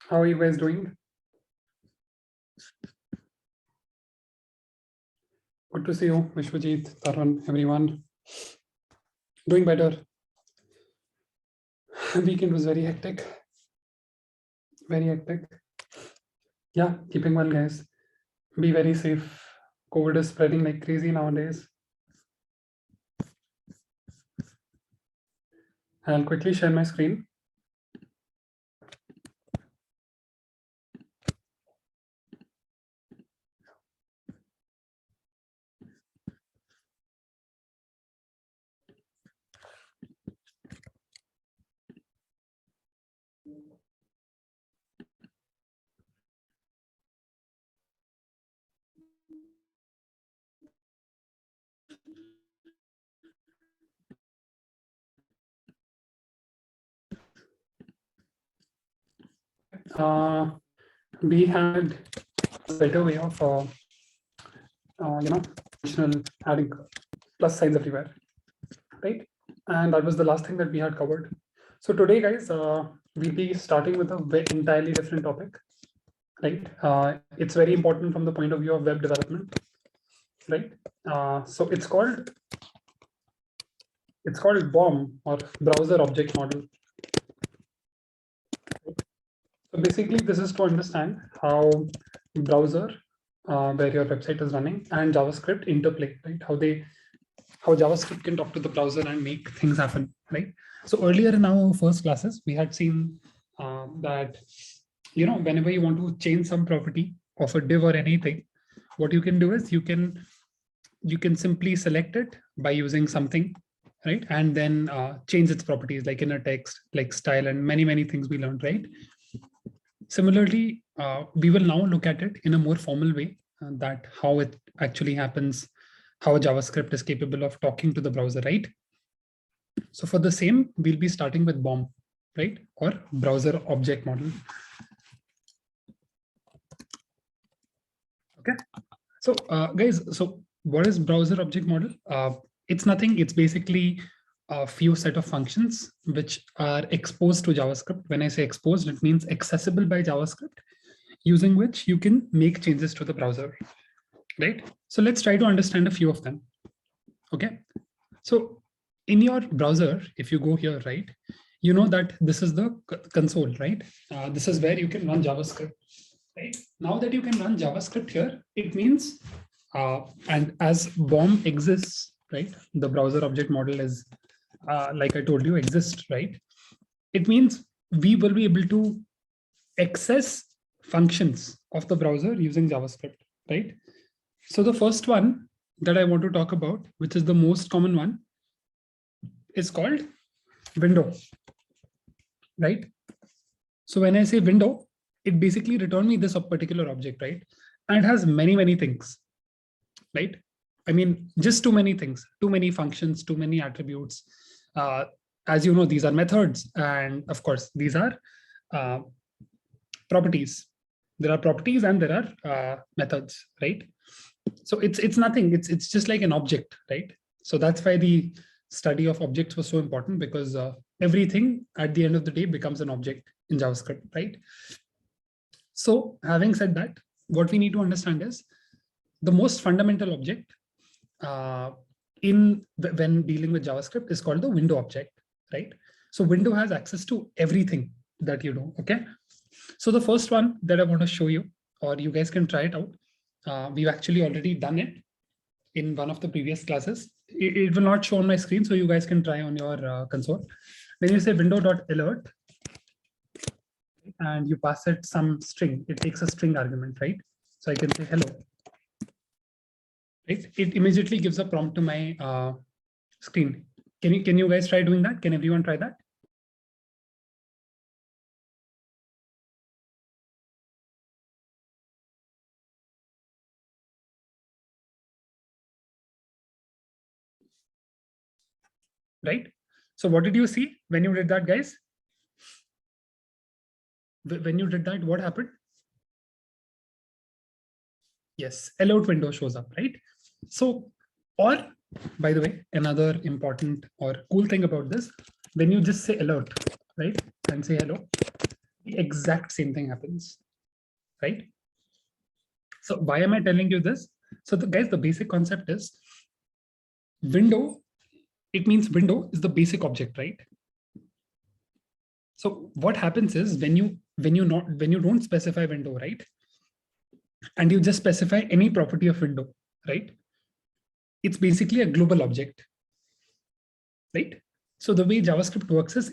How are you guys doing? Good to see you, Vishwajit, Tarun, everyone. Doing better. Weekend was very hectic. Very hectic. Yeah, keeping well, guys. Be very safe. COVID is spreading like crazy nowadays. I'll quickly share my screen. We had a better way of, adding plus signs everywhere, right? And that was the last thing that we had covered. So today, guys, we'll be starting with a entirely different topic, right? It's very important from the point of view of web development, right? So it's called BOM, or browser object model. So basically, this is to understand how browser, where your website is running, and JavaScript interplay, right? How JavaScript can talk to the browser and make things happen, right? So earlier in our first classes, we had seen that whenever you want to change some property of a div or anything, what you can do is you can simply select it by using something, right? And then change its properties, like inner text, like style, and many things we learned, right? Similarly, we will now look at it in a more formal way, that how it actually happens, how JavaScript is capable of talking to the browser, right? So for the same, we'll be starting with BOM, right? Or browser object model. Okay. So guys, so what is browser object model? It's nothing. It's basically a few set of functions which are exposed to JavaScript. When I say exposed, it means accessible by JavaScript, using which you can make changes to the browser, right? So let's try to understand a few of them. Okay. So in your browser, if you go here, right, you know that this is the console, right? This is where you can run JavaScript, right? Now that you can run JavaScript here, it means, and as BOM exists, right? The browser object model is, like I told you, exists, right? It means we will be able to access functions of the browser using JavaScript, right? So the first one that I want to talk about, which is the most common one, is called window, right? So when I say window, it basically returns me this particular object, right? And it has many things, right? I mean, just too many things, too many functions, too many attributes. As you know, these are methods, and of course, these are properties. There are properties and there are methods, right? So it's nothing. It's just like an object, right? So that's why the study of objects was so important, because everything at the end of the day becomes an object in JavaScript, right? So having said that, what we need to understand is the most fundamental object when dealing with JavaScript is called the window object, right? So window has access to everything that you do, okay? So the first one that I want to show you, or you guys can try it out. We've actually already done it in one of the previous classes. It will not show on my screen, so you guys can try on your console. When you say window.alert and you pass it some string, it takes a string argument, right? So I can say hello. Right? It immediately gives a prompt to my screen. Can you guys try doing that? Can everyone try that? Right? So what did you see when you did that, guys? When you did that, what happened? Yes, alert window shows up, right? So, or by the way, another important or cool thing about this, when you just say alert, right, and say hello, the exact same thing happens, right? So why am I telling you this? So guys, the basic concept is window. It means window is the basic object, right? So what happens is when you don't specify window, right? And you just specify any property of window, right? It's basically a global object, right? So the way JavaScript works is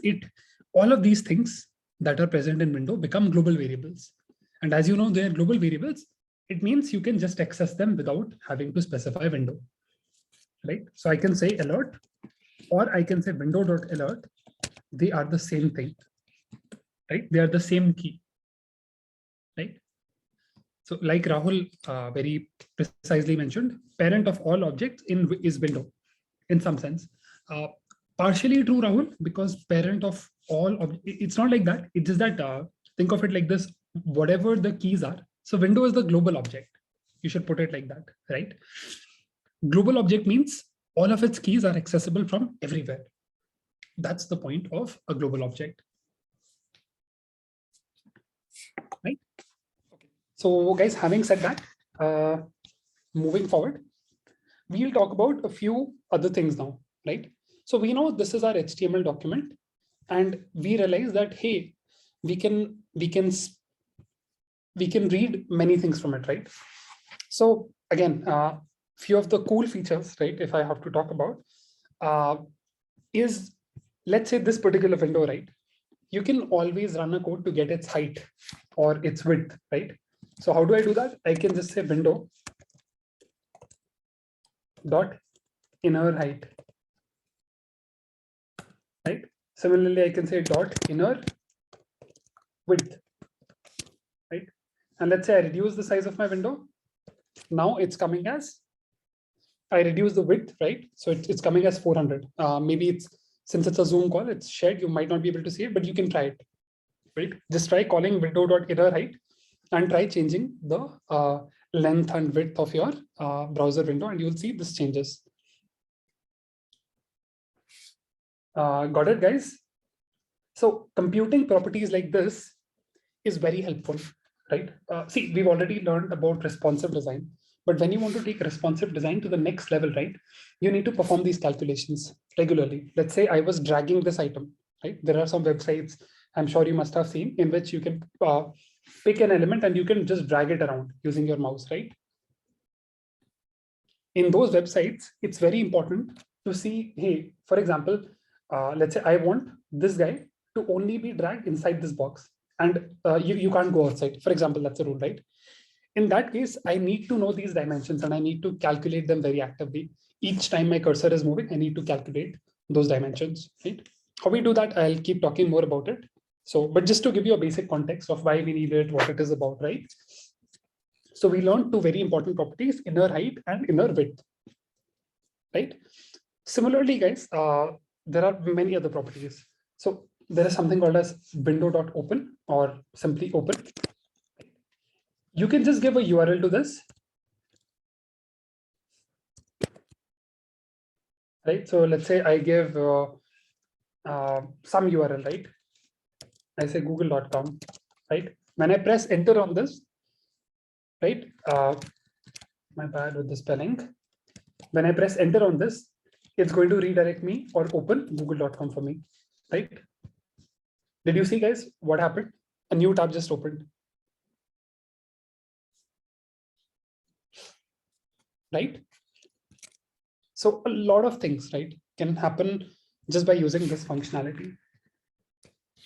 all of these things that are present in window become global variables. And as you know, they are global variables. It means you can just access them without having to specify window, right? So I can say alert, or I can say window.alert. They are the same thing, right? They are the same key, right? So like Rahul very precisely mentioned, parent of all objects is window in some sense. Partially true, Rahul, because parent of all, it's not like that. It's just that think of it like this, whatever the keys are. So window is the global object. You should put it like that, right? Global object means all of its keys are accessible from everywhere. That's the point of a global object, right? Okay. So guys, having said that, moving forward, we'll talk about a few other things now, right? So we know this is our HTML document, and we realize that, hey, we can read many things from it, right? So again, few of the cool features, right? If I have to talk about, is let's say this particular window, right? You can always run a code to get its height or its width, right? So how do I do that? I can just say window dot inner height, right? Similarly, I can say dot inner width, right? And let's say I reduce the size of my window. Now it's coming as, I reduce the width, right? So it's coming as 400. Maybe since it's a Zoom call, it's shared, you might not be able to see it, but you can try it, right? Just try calling window.inner height and try changing the length and width of your browser window, and you'll see this changes. Got it, guys? So computing properties like this is very helpful, right? See, we've already learned about responsive design, but when you want to take responsive design to the next level, right, you need to perform these calculations regularly. Let's say I was dragging this item, right? There are some websites I'm sure you must have seen in which you can pick an element and you can just drag it around using your mouse, right? In those websites, it's very important to see, hey, for example, let's say I want this guy to only be dragged inside this box, and you can't go outside. For example, that's a rule, right? In that case, I need to know these dimensions and I need to calculate them very actively. Each time my cursor is moving, I need to calculate those dimensions, right? How we do that, I'll keep talking more about it. So, but just to give you a basic context of why we need it, what it is about, right? So we learned two very important properties, inner height and inner width, right? Similarly, guys, there are many other properties. So there is something called as window.open or simply open. You can just give a URL to this, right? So let's say I give some URL, right? I say google.com, right? When I press enter on this, right? My bad with the spelling. When I press enter on this, it's going to redirect me or open google.com for me, right? Did you see, guys, what happened? A new tab just opened, right? So a lot of things, right, can happen just by using this functionality.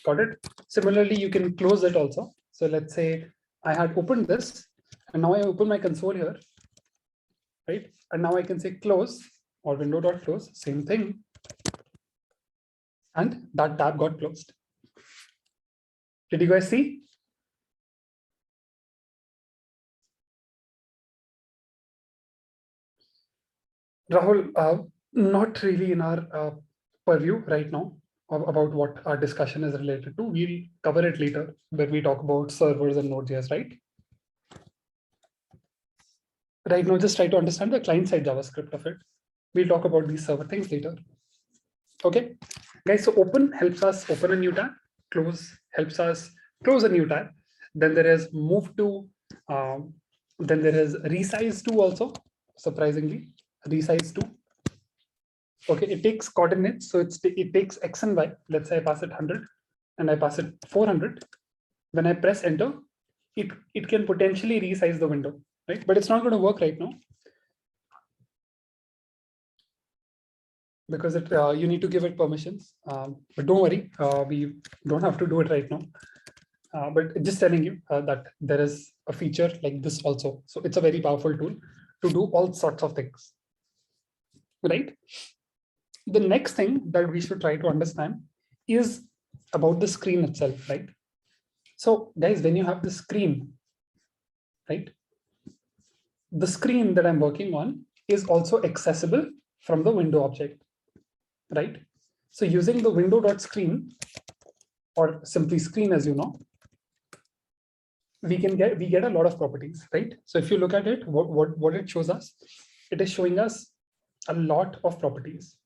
Got it? Similarly, you can close it also. So let's say I had opened this and now I open my console here, right? And now I can say close or window.close, same thing. And that tab got closed. Did you guys see? Rahul, not really in our purview right now about what our discussion is related to. We'll cover it later when we talk about servers and Node.js, right? Right now, just try to understand the client-side JavaScript of it. We'll talk about these server things later. Okay, guys, so open helps us open a new tab. Close helps us close a new tab. Then there is move to, then there is resize to also, surprisingly, resize to. Okay, it takes coordinates, so it takes x and y. Let's say I pass it 100 and I pass it 400. When I press enter, it can potentially resize the window, right? But it's not going to work right now because you need to give it permissions. But don't worry, we don't have to do it right now. But just telling you that there is a feature like this also. So it's a very powerful tool to do all sorts of things, right? The next thing that we should try to understand is about the screen itself, right? So guys, when you have the screen, right? The screen that I'm working on is also accessible from the window object, right? So using the window.screen, or simply screen, as you know, we get a lot of properties, right? So if you look at it, what it shows us, it is showing us a lot of properties,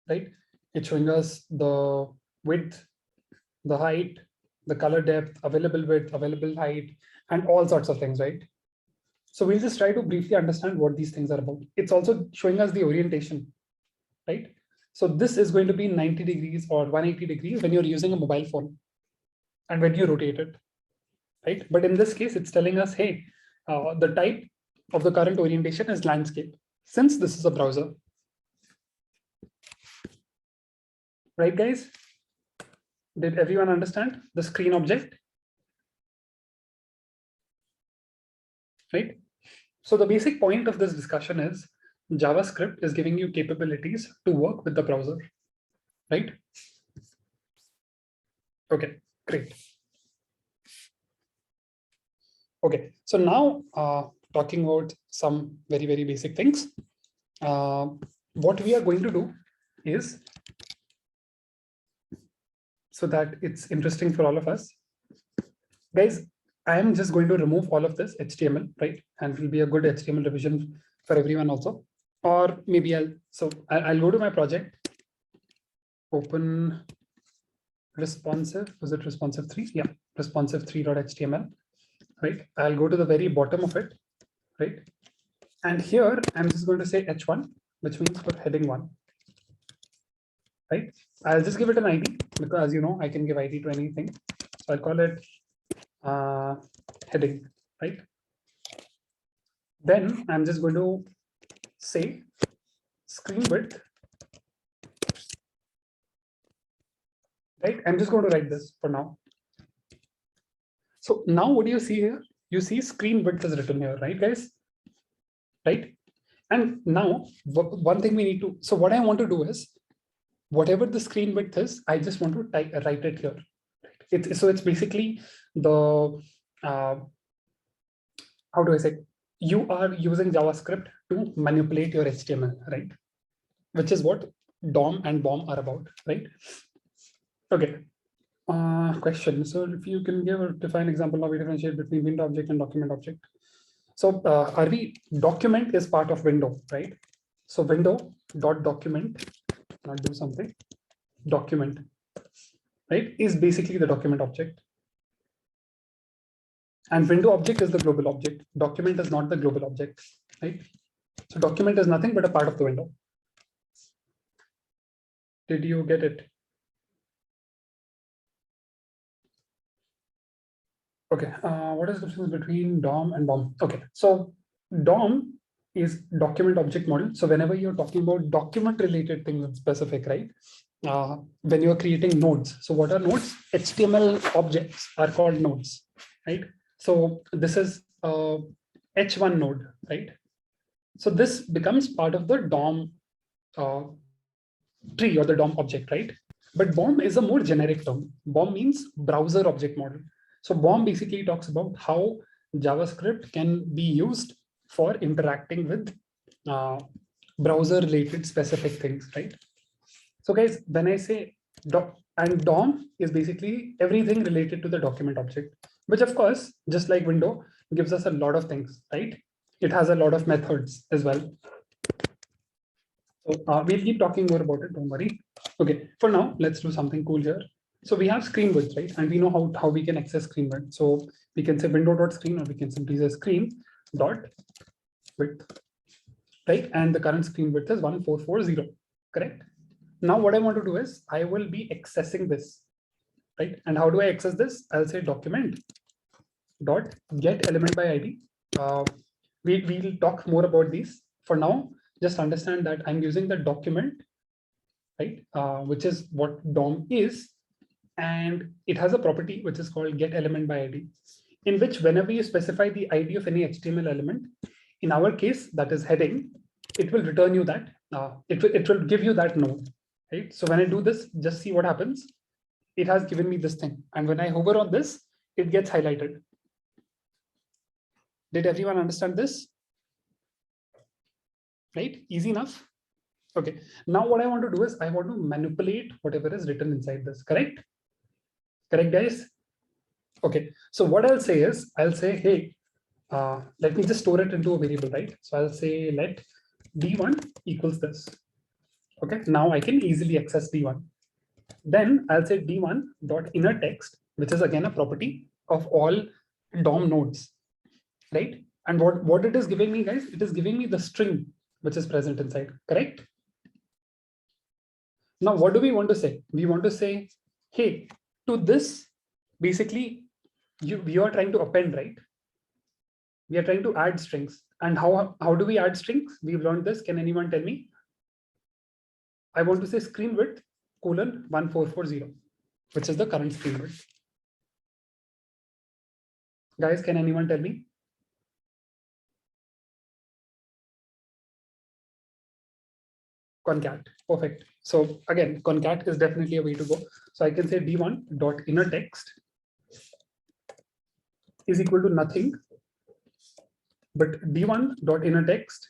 right? It's showing us the width, the height, the color depth, available width, available height, and all sorts of things, right? So we'll just try to briefly understand what these things are about. It's also showing us the orientation, right? So this is going to be 90 degrees or 180 degrees when you're using a mobile phone and when you rotate it, right? But in this case, it's telling us, hey, the type of the current orientation is landscape, since this is a browser. Right, guys? Did everyone understand the screen object? Right? So the basic point of this discussion is JavaScript is giving you capabilities to work with the browser, right? Okay, great. Okay, so now talking about some very, very basic things. What we are going to do is, so that it's interesting for all of us, guys, I am just going to remove all of this HTML, right? And it will be a good HTML revision for everyone also. Or maybe I'll go to my project, open responsive, was it responsive 3? Yeah, responsive 3.html, right? I'll go to the very bottom of it, right? And here I'm just going to say h1, which means for heading 1, right? I'll just give it an ID because, as you know, I can give ID to anything. So I'll call it heading, right? Then I'm just going to say screen width, right? I'm just going to write this for now. So now what do you see here? You see screen width is written here, right, guys? Right? And now one thing we need to, so what I want to do is, whatever the screen width is, I just want to write it here. So it's basically the, how do I say, you are using JavaScript to manipulate your HTML, right? Which is what DOM and BOM are about, right? Okay. Question. So if you can give a defined example how we differentiate between window object and document object. So document is part of window, right? So window.document, I'll do something, document, right, is basically the document object. And window object is the global object. Document is not the global object, right? So document is nothing but a part of the window. Did you get it? Okay, what is the difference between DOM and BOM? Okay, so DOM is document object model. So whenever you're talking about document related things in specific, right? When you're creating nodes. So what are nodes? HTML objects are called nodes, right? So this is H1 node, right? So this becomes part of the DOM tree or the DOM object, right? But BOM is a more generic term. BOM means browser object model. So BOM basically talks about how JavaScript can be used for interacting with browser related specific things, right? So guys, when I say DOM is basically everything related to the document object, which of course, just like window, gives us a lot of things, right? It has a lot of methods as well. So we'll keep talking more about it, don't worry. Okay, for now, let's do something cool here. So we have screen width, right? And we know how we can access screen width. So we can say window.screen, or we can simply say screen dot width, right? And the current screen width is 1440, correct? Now what I want to do is I will be accessing this, right? And how do I access this? I'll say document dot get element by ID. We'll talk more about these. For now, just understand that I'm using the document, right? Which is what DOM is. And it has a property which is called get element by ID, in which whenever you specify the ID of any HTML element, in our case, that is heading, it will return you that, it will give you that node, right? So when I do this, just see what happens. It has given me this thing. And when I hover on this, it gets highlighted. Did everyone understand this? Right? Easy enough. Okay. Now what I want to do is I want to manipulate whatever is written inside this, correct? Correct, guys? Okay. So what I'll say is, I'll say, hey, let me just store it into a variable, right? So I'll say let d1 equals this. Okay. Now I can easily access d1. Then I'll say d1 dot inner text, which is again a property of all DOM nodes, right? And what it is giving me, guys, it is giving me the string which is present inside, correct? Now, what do we want to say? We want to say, hey, to this, basically, we are trying to append, right? We are trying to add strings. And how do we add strings? We've learned this. Can anyone tell me? I want to say screen width colon 1440, which is the current screen width. Guys, can anyone tell me? Concat. Perfect. So again, concat is definitely a way to go. So I can say d1 dot inner text is equal to nothing but d1 dot inner text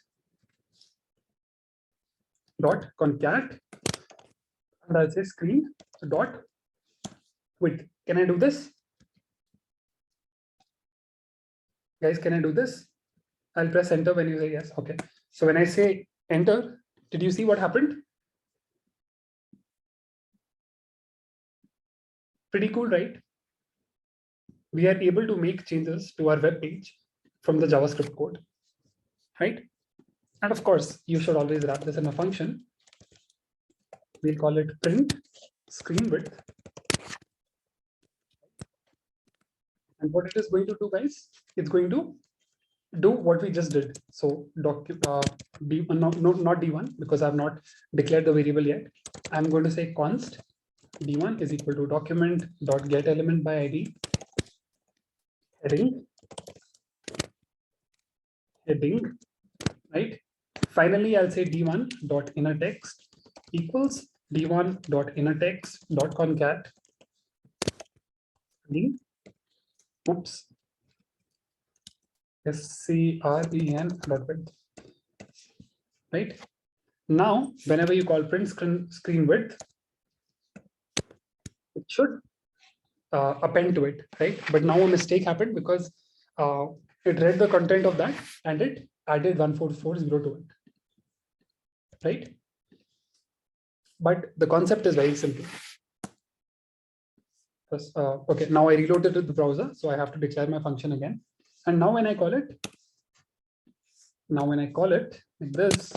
dot concat, and I'll say screen dot width. Can I do this? Guys, can I do this? I'll press enter when you say yes. Okay. So when I say enter, did you see what happened? Pretty cool, right? We are able to make changes to our web page from the JavaScript code, right? And of course, you should always wrap this in a function. We'll call it print screen width. And what it is going to do, guys, it's going to do what we just did. So not d1, because I've not declared the variable yet. I'm going to say const d1 is equal to document dot get element by ID heading, right? Finally, I'll say d1 dot inner text equals d1 dot inner text dot concat. Oops. SCREN dot width. Right? Now, whenever you call print screen width, it should append to it, right? But now a mistake happened because it read the content of that and it added 1440 to it, right? But the concept is very simple. Okay, now I reloaded the browser, so I have to declare my function again. And now when I call it, like this,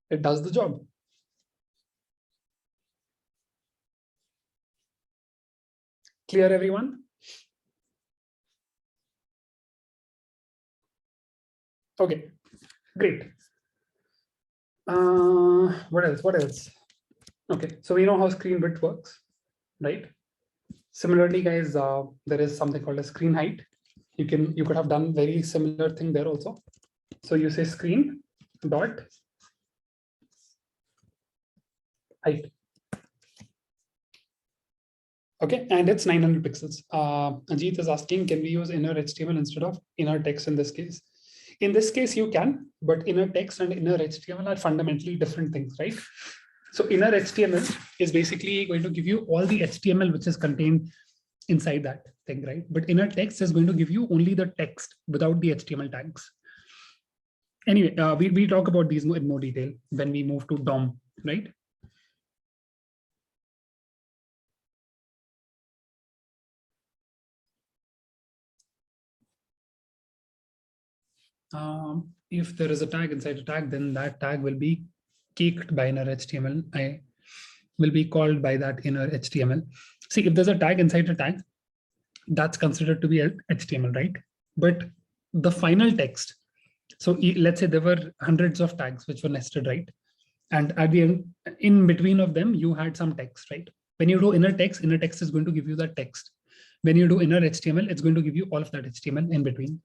it does the job. Clear, everyone? Okay, great. What else? Okay, so we know how screen width works, right? Similarly, guys, there is something called a screen height. You could have done very similar thing there also. So you say screen dot height. Okay, and it's 900 pixels. Ajit is asking, can we use inner HTML instead of inner text in this case? In this case, you can, but inner text and inner HTML are fundamentally different things, right? So inner HTML is basically going to give you all the HTML which is contained inside that thing, right? But inner text is going to give you only the text without the HTML tags. Anyway, we talk about these in more detail when we move to DOM, right? If there is a tag inside a tag, then that tag will be caked by inner HTML. I will be called by that inner HTML. See, if there's a tag inside a tag, that's considered to be HTML, right? But the final text, so let's say there were hundreds of tags which were nested, right? And at the end, in between of them, you had some text, right? When you do inner text is going to give you that text. When you do inner HTML, it's going to give you all of that HTML in between.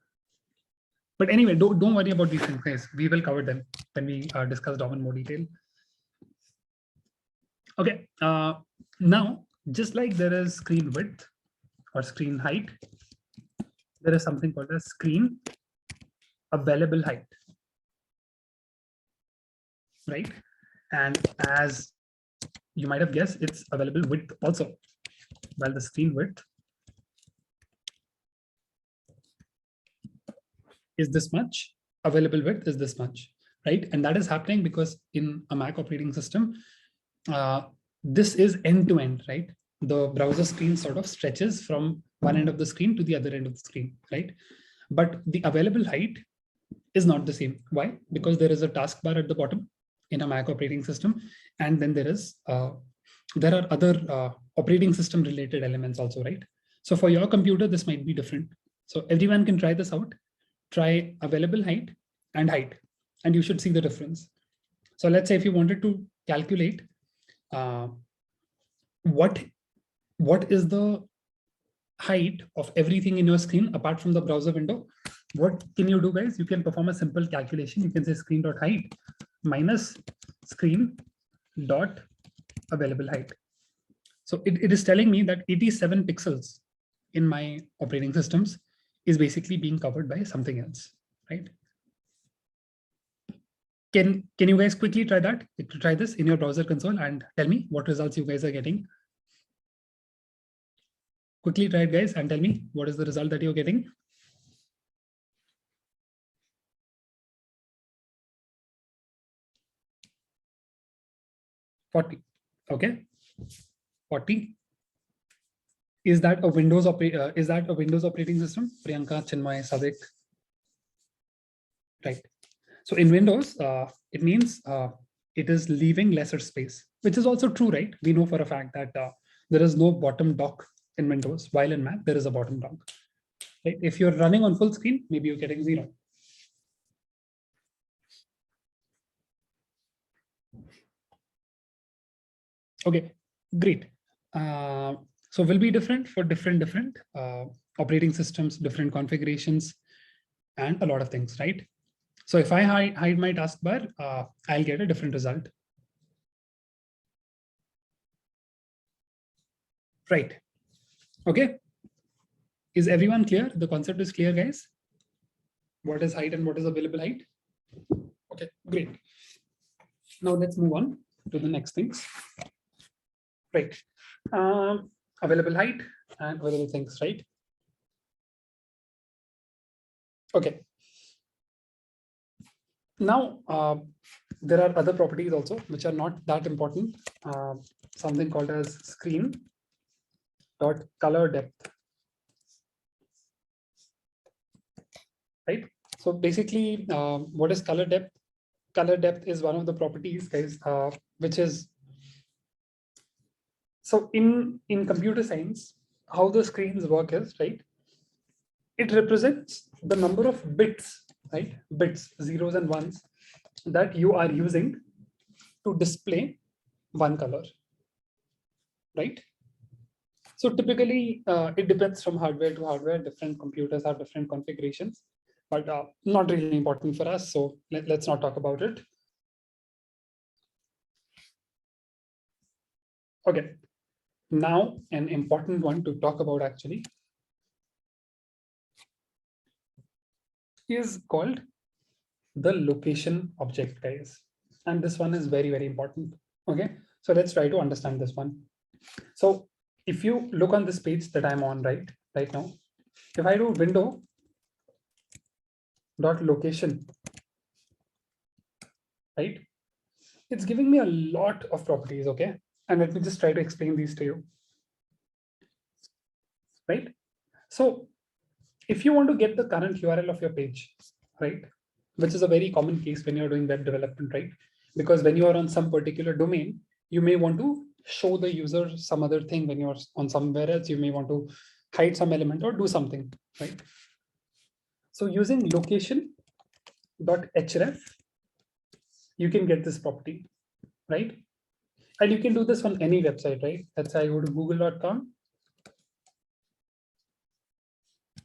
But anyway, don't worry about these things, guys. We will cover them when we discuss DOM in more detail. Okay, now, just like there is screen width or screen height, there is something called a screen available height, right? And as you might have guessed, it's available width also. While the screen width is this much, available width is this much, right? And that is happening because in a Mac operating system, this is end-to-end, right? The browser screen sort of stretches from one end of the screen to the other end of the screen, right? But the available height is not the same. Why? Because there is a taskbar at the bottom in a Mac operating system, and then there are other operating system related elements also, right? So for your computer, this might be different. So everyone can try this out. Try available height, and you should see the difference. So let's say if you wanted to calculate what is the height of everything in your screen apart from the browser window, what can you do, guys? You can perform a simple calculation. You can say screen.height minus screen.available height. So it is telling me that 87 pixels in my operating systems is basically being covered by something else, right? Can you guys quickly try that? Try this in your browser console and tell me what results you guys are getting. Quickly try it, guys, and tell me what is the result that you're getting. $40. Okay, 40. Is that a Windows operating system? Priyanka, Chinmay, Sadik. Right. So in Windows, it means it is leaving lesser space, which is also true, right? We know for a fact that there is no bottom dock in Windows, while in Mac, there is a bottom dock. Right? If you're running on full screen, maybe you're getting 0. Okay, great. So will be different for different operating systems, different configurations, and a lot of things, right? So if I hide my taskbar, I'll get a different result. Right. Okay. Is everyone clear? The concept is clear, guys? What is height and what is available height? Okay, great. Now let's move on to the next things. Right. Available height and available things, right? Okay. Now, there are other properties also, which are not that important. Something called as screen dot color depth. Right. So basically, what is color depth? Color depth is one of the properties, guys, which is, so in computer science, how the screens work is, right? It represents the number of bits, right? Bits, zeros and ones, that you are using to display one color, right? So typically, it depends from hardware to hardware. Different computers have different configurations, but not really important for us. So let's not talk about it. Okay. Now, an important one to talk about actually is called the location object, guys. And this one is very, very important. Okay. So let's try to understand this one. So if you look on this page that I'm on right now, if I do window dot location, right, it's giving me a lot of properties. Okay. And let me just try to explain these to you. Right. So if you want to get the current URL of your page, right, which is a very common case when you're doing web development, right? Because when you are on some particular domain, you may want to show the user some other thing. When you're on somewhere else, you may want to hide some element or do something, right? So using location.href, you can get this property, right? And you can do this on any website, right? Let's say I go to google.com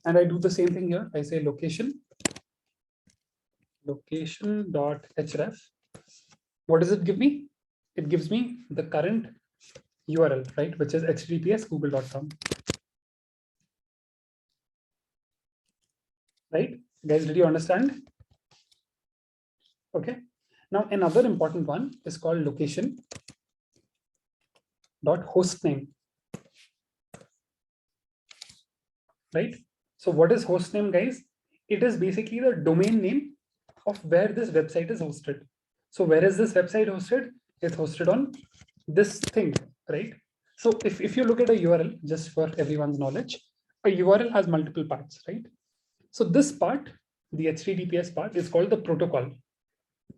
and I do the same thing here. I say location.href. What does it give me? It gives me the current URL, right? Which is https google.com. Right? Guys, did you understand? Okay. Now, another important one is called location.hostname. Right? So what is hostname, guys? It is basically the domain name of where this website is hosted. So where is this website hosted? It's hosted on this thing, right? So if you look at a URL, just for everyone's knowledge, a URL has multiple parts, right? So this part, the HTTPS part, is called the protocol,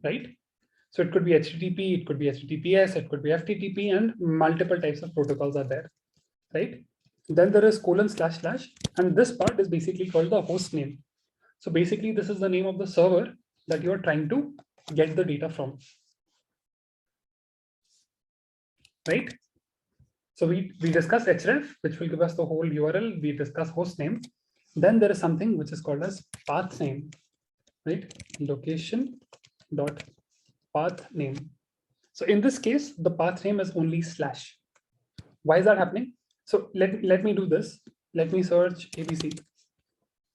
right? So it could be HTTP, it could be HTTPS, it could be FTTP, and multiple types of protocols are there, right? Then there is : / and this part is basically called the host name. So basically, this is the name of the server that you are trying to get the data from, right? So we discussed href, which will give us the whole URL. We discuss host name. Then there is something which is called as path name, right? Location.path name. So in this case, the path name is only /. Why is that happening? So let me do this. Let me search ABC,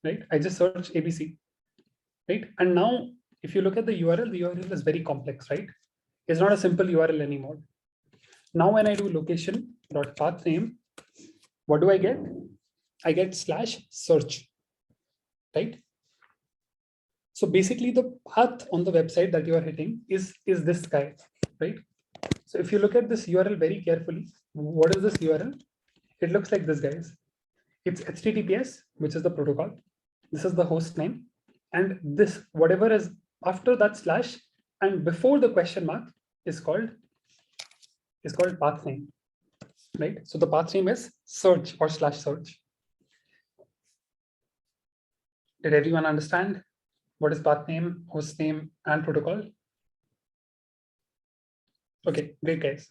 right? I just search ABC, right? And now if you look at the URL is very complex, right? It's not a simple URL anymore. Now when I do location.pathname, what do I get? I get /search, right? So basically the path on the website that you are hitting is this guy, right? So if you look at this URL very carefully, what is this URL? It looks like this, guys. It's HTTPS, which is the protocol. This is the host name. And this, whatever is after that / and before the question mark is called path name, right? So the path name is search or /search. Did everyone understand what is path name, host name, and protocol? Okay, great, guys.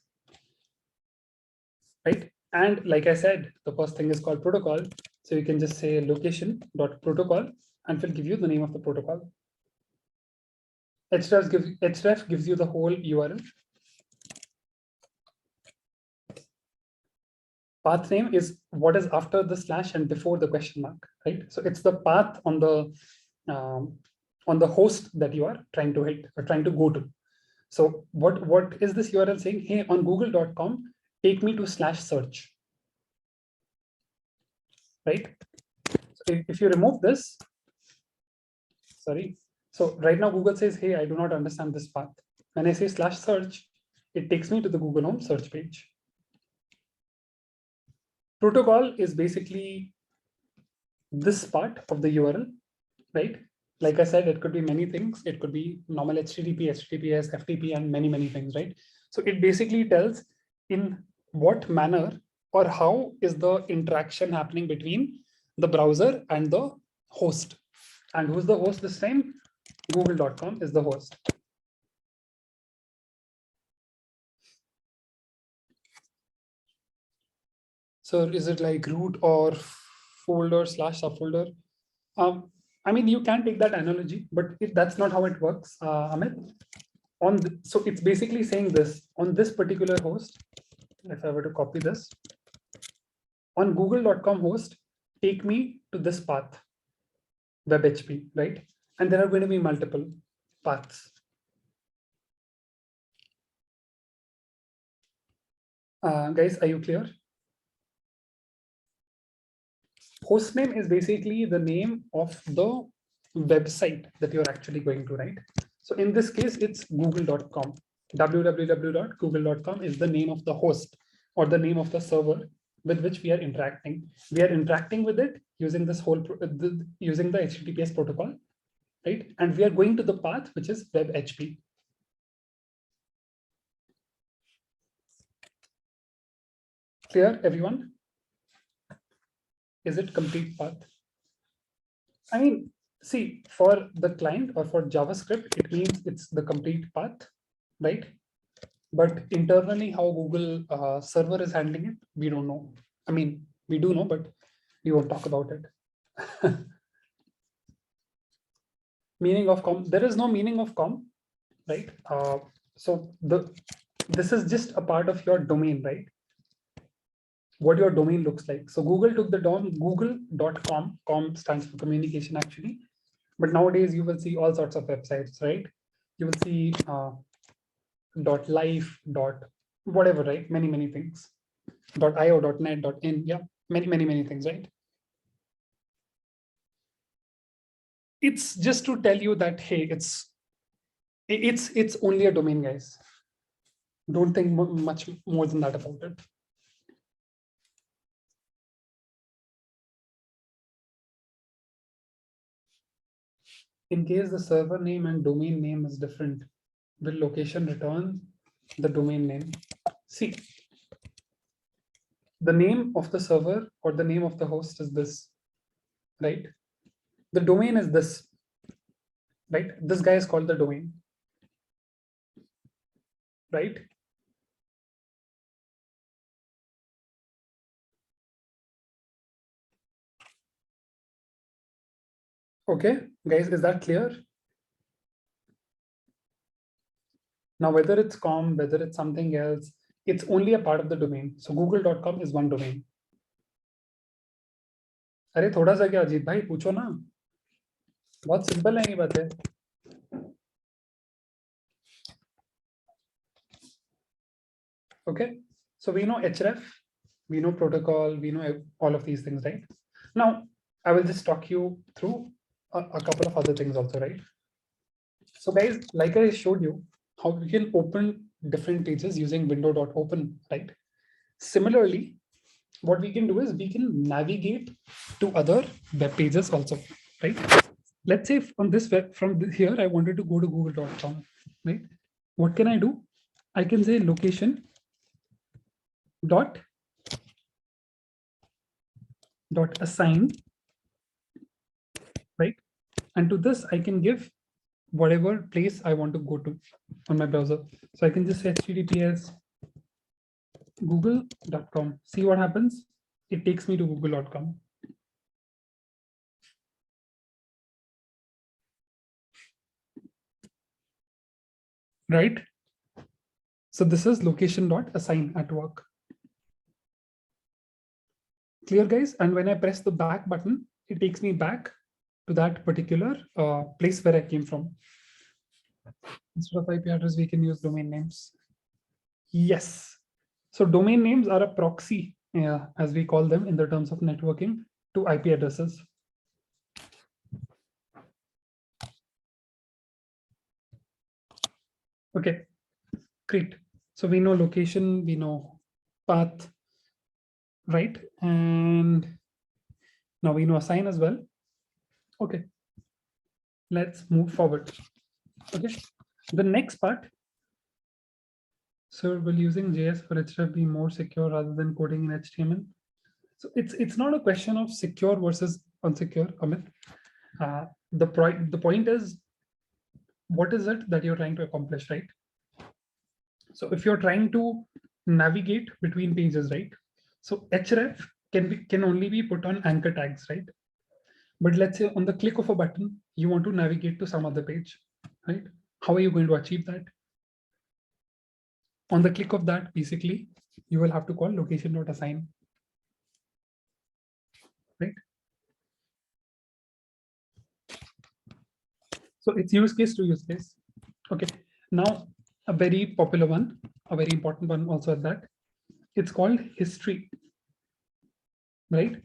Right? And like I said, the first thing is called protocol. So you can just say location.protocol and it will give you the name of the protocol. href gives you the whole URL. Path name is what is after the / and before the question mark, right? So it's the path on the host that you are trying to hit or trying to go to. So what is this URL saying? Hey, on google.com, take me to /search, right? So if you remove this, sorry. So right now Google says, hey, I do not understand this path. When I say /search, it takes me to the Google Home search page. Protocol is basically this part of the URL, right? Like I said, it could be many things. It could be normal HTTP, HTTPS, FTP, and many things, right? So it basically tells in what manner or how is the interaction happening between the browser and the host. And who's the host this time? Google.com is the host. So is it like root or folder / subfolder? I mean, you can take that analogy, but that's not how it works, Amit. So it's basically saying this on this particular host. If I were to copy this on google.com host, take me to this path, web-HP, right? And there are going to be multiple paths. Guys, are you clear? Hostname is basically the name of the website that you're actually going to, right? So in this case, it's google.com. www.google.com is the name of the host or the name of the server with which we are interacting. We are interacting with it using this whole using the HTTPS protocol, right? And we are going to the path, which is web HP. Clear, everyone? Is it complete path? I mean, see, for the client or for JavaScript, it means it's the complete path, right? But internally, how Google server is handling it, we don't know. I mean, we do know, but we won't talk about it. Meaning of com, there is no meaning of com, right? So this is just a part of your domain, right? What your domain looks like. So Google took the DOM, google.com, com stands for communication actually. But nowadays you will see all sorts of websites, right? You will see .life, whatever, right? Many things. .io, .net, .in, yeah, many things, right? It's just to tell you that, hey, it's only a domain, guys. Don't think much more than that about it. In case the server name and domain name is different, will location return the domain name? See, the name of the server or the name of the host is this, right? The domain is this, right? This guy is called the domain, right? Okay, guys, is that clear? Now, whether it's com, whether it's something else, it's only a part of the domain. So google.com is one domain. अरे थोड़ा सा क्या अजीत भाई पूछो ना, बहुत simple है ये बात है. Okay, so we know href, we know protocol, we know all of these things, right? Now, I will just talk you through a couple of other things also, right? So guys, like I showed you, how we can open different pages using window.open, right? Similarly, what we can do is we can navigate to other web pages also, right? Let's say on this web, from here, I wanted to go to google.com, right? What can I do? I can say location dot assign, right? And to this, I can give whatever place I want to go to on my browser. So I can just say https google.com. See what happens? It takes me to google.com. Right? So this is location.assign at work. Clear, guys? And when I press the back button, it takes me back to that particular place where I came from. Instead of IP address, we can use domain names. Yes. So domain names are a proxy, as we call them in the terms of networking, to IP addresses. Okay, great. So we know location, we know path, right? And now we know assign as well. Okay, let's move forward. Okay, the next part. So will using JS for href be more secure rather than coding in HTML? So it's not a question of secure versus unsecure, Amit. The point is, what is it that you're trying to accomplish, right? So if you're trying to navigate between pages, right? So href can only be put on anchor tags, right? But let's say on the click of a button, you want to navigate to some other page, right? How are you going to achieve that? On the click of that, basically, you will have to call location.assign, right? So it's use case to use case. Okay, now a very popular one, a very important one also at that. It's called history, right?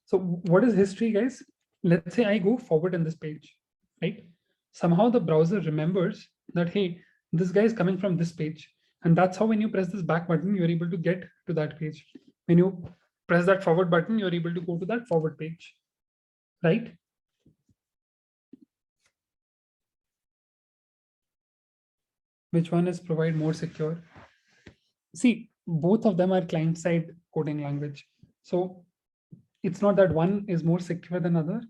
So what is history, guys? Let's say I go forward in this page, right? Somehow the browser remembers that, hey, this guy is coming from this page. And that's how when you press this back button, you're able to get to that page. When you press that forward button, you're able to go to that forward page, right? Which one is provide more secure? See, both of them are client-side coding language. So it's not that one is more secure than other.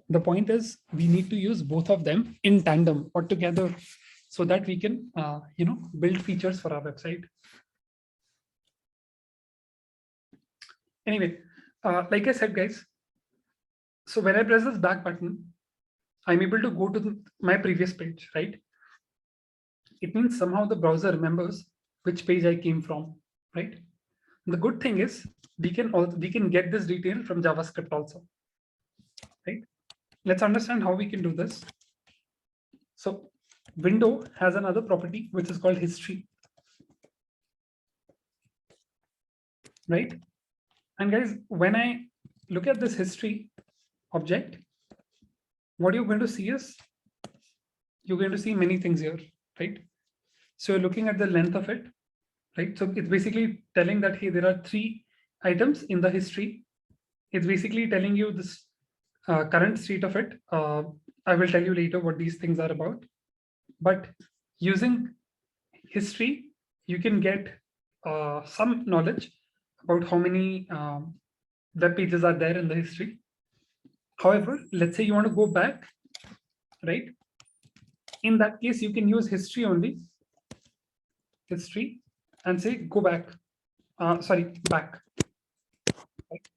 The point is we need to use both of them in tandem or together so that we can, build features for our website. Anyway, like I said, guys, so when I press this back button, I'm able to go to my previous page, right? It means somehow the browser remembers which page I came from, right? The good thing is we can get this detail from JavaScript also, right? Let's understand how we can do this. So window has another property which is called history, right? And guys, when I look at this history object, what you're going to see is you're going to see many things here, right? So you're looking at the length of it, right? So it's basically telling that, hey, there are 3 items in the history. It's basically telling you this current state of it. I will tell you later what these things are about. But using history, you can get some knowledge about how many web pages are there in the history. However, let's say you want to go back, right? In that case, you can use history only, history, and say go back. Back. Right?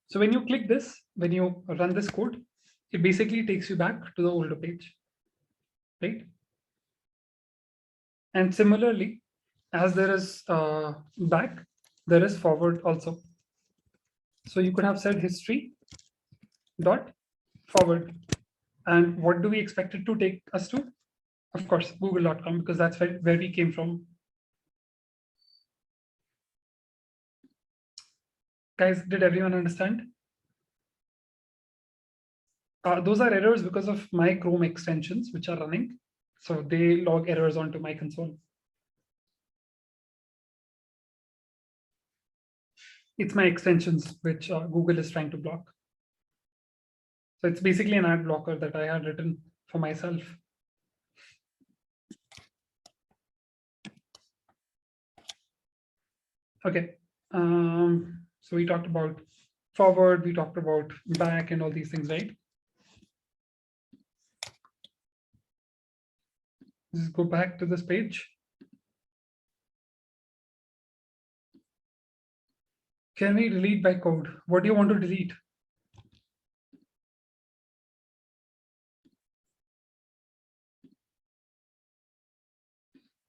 So when you click this, when you run this code, it basically takes you back to the older page, right? And similarly, as there is back, there is forward also. So you could have said history dot forward. And what do we expect it to take us to? Of course, google.com, because that's where we came from. Guys, did everyone understand? Those are errors because of my Chrome extensions, which are running. So they log errors onto my console. It's my extensions, which Google is trying to block. So it's basically an ad blocker that I had written for myself. Okay. So we talked about forward, we talked about back and all these things, right? Just go back to this page. Can we delete by code? What do you want to delete?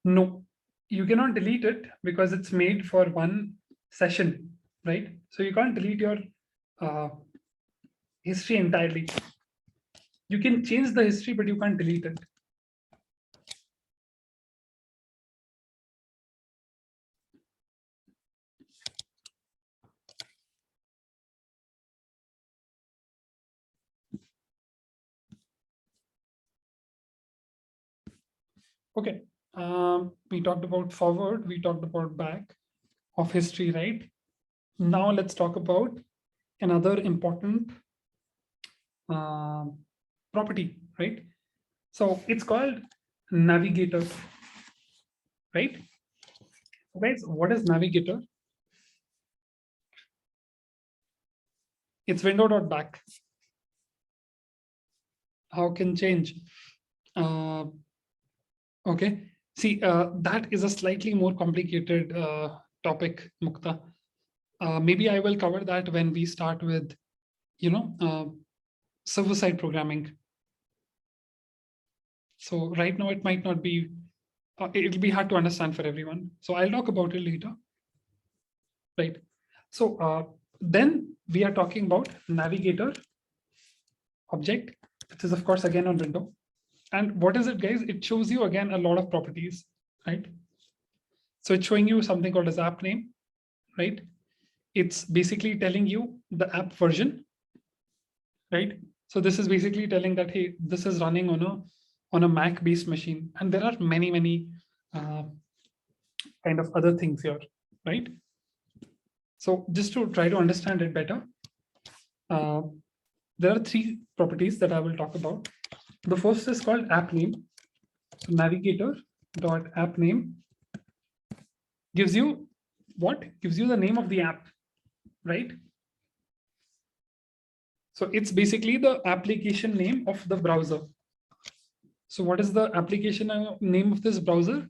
No, you cannot delete it because it's made for one session, right? So you can't delete your history entirely. You can change the history, but you can't delete it. Okay, we talked about forward, we talked about back of history, right? Now let's talk about another important property, right? So it's called navigator, right? So guys, what is navigator? It's window.back. How can change? Okay, see, that is a slightly more complicated topic, Mukta. Maybe I will cover that when we start with, server-side programming. So right now it might not be, it'll be hard to understand for everyone. So I'll talk about it later, right? So then we are talking about navigator object, which is of course again on window. And what is it, guys? It shows you again a lot of properties, right? So it's showing you something called as app name, right? It's basically telling you the app version, right? So this is basically telling that, hey, this is running on a Mac-based machine. And there are many kind of other things here, right? So just to try to understand it better, there are 3 properties that I will talk about. The first is called app name. So navigator dot app name gives you what? Gives you the name of the app, right? So it's basically the application name of the browser. So what is the application name of this browser?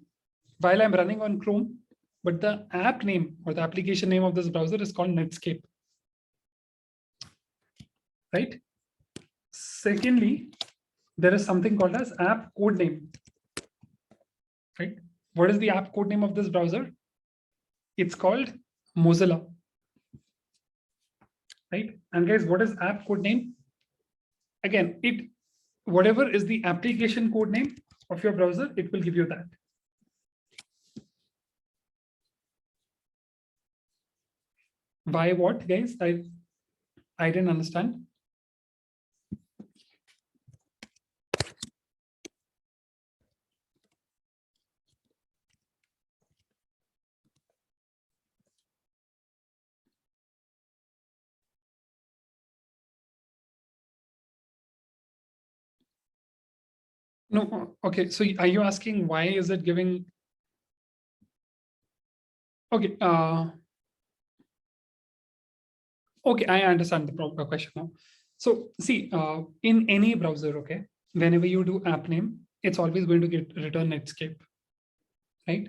While I'm running on Chrome, but the app name or the application name of this browser is called Netscape, right? Secondly, there is something called as app code name, right? What is the app code name of this browser? It's called Mozilla, right? And guys, what is app code name? Again, whatever is the application code name of your browser, it will give you that. Why what, guys? I didn't understand. No, okay. So are you asking why is it giving? Okay. Okay, I understand the question now. So see, in any browser, okay, whenever you do app name, it's always going to get return Netscape, right?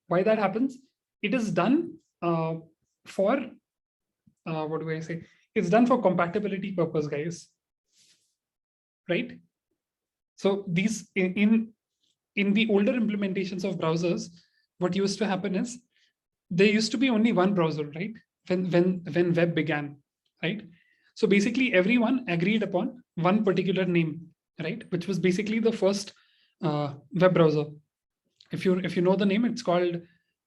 Why that happens? It is done for what do I say? It's done for compatibility purpose, guys, right? So these in the older implementations of browsers, what used to happen is there used to be only one browser, right? When web began, right? So basically everyone agreed upon one particular name, right? Which was basically the first web browser. If you know the name, it's called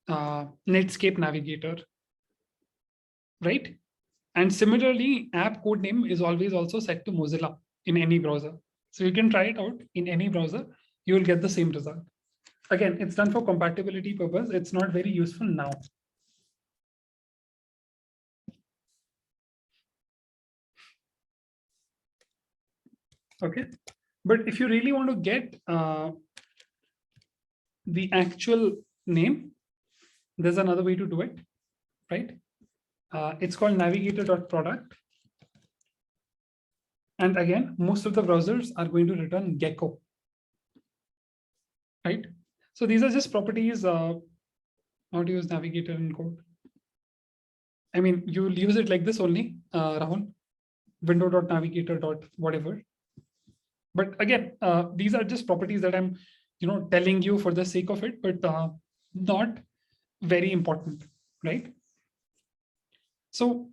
Netscape Navigator, right? And similarly, app code name is always also set to Mozilla in any browser. So you can try it out in any browser, you will get the same result. Again, it's done for compatibility purpose. It's not very useful now. Okay, but if you really want to get the actual name, there's another way to do it, right? It's called navigator.product. And again, most of the browsers are going to return gecko, right? So these are just properties. How to use navigator in code? I mean, you'll use it like this only, Rahul, window.navigator.whatever. But again, these are just properties that I'm, telling you for the sake of it, but not very important, right? So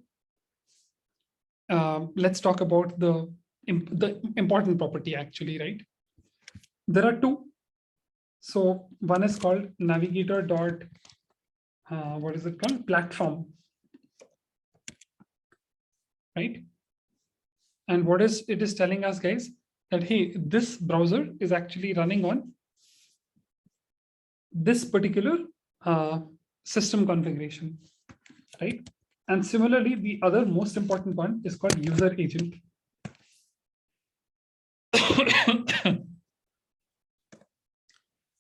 let's talk about the important property actually, right? There are two. So one is called navigator dot, what is it called? Platform, right? And what is it is telling us, guys, that hey, this browser is actually running on this particular system configuration, right? And similarly, the other most important one is called user agent.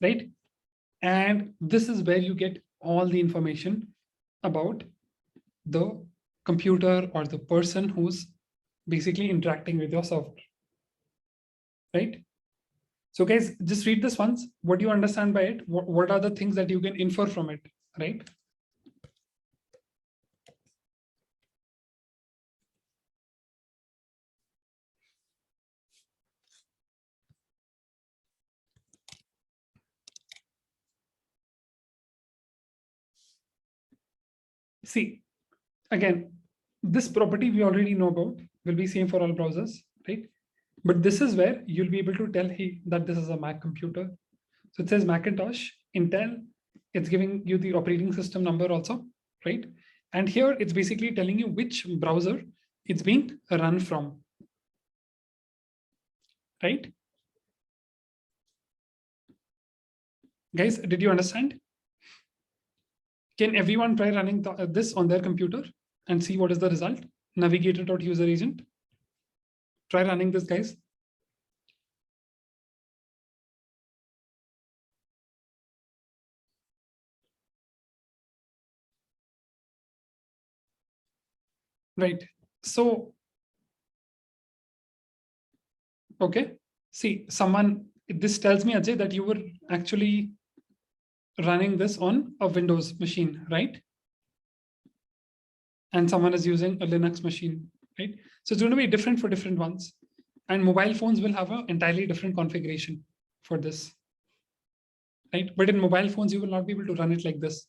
Right? And this is where you get all the information about the computer or the person who's basically interacting with your software, right? So guys, just read this once. What do you understand by it? What are the things that you can infer from it, right? See, again, this property we already know about, will be same for all browsers, right? But this is where you'll be able to tell hey, that this is a Mac computer. So it says Macintosh, Intel, it's giving you the operating system number also, right? And here it's basically telling you which browser it's being run from, right? Guys, did you understand? Can everyone try running this on their computer and see what is the result? Navigator.user agent. Try running this, guys. right? So, okay, see, this tells me, Ajay, that you were actually running this on a Windows machine, right? And someone is using a Linux machine, right? So it's going to be different for different ones. And mobile phones will have an entirely different configuration for this, right? But in mobile phones, you will not be able to run it like this.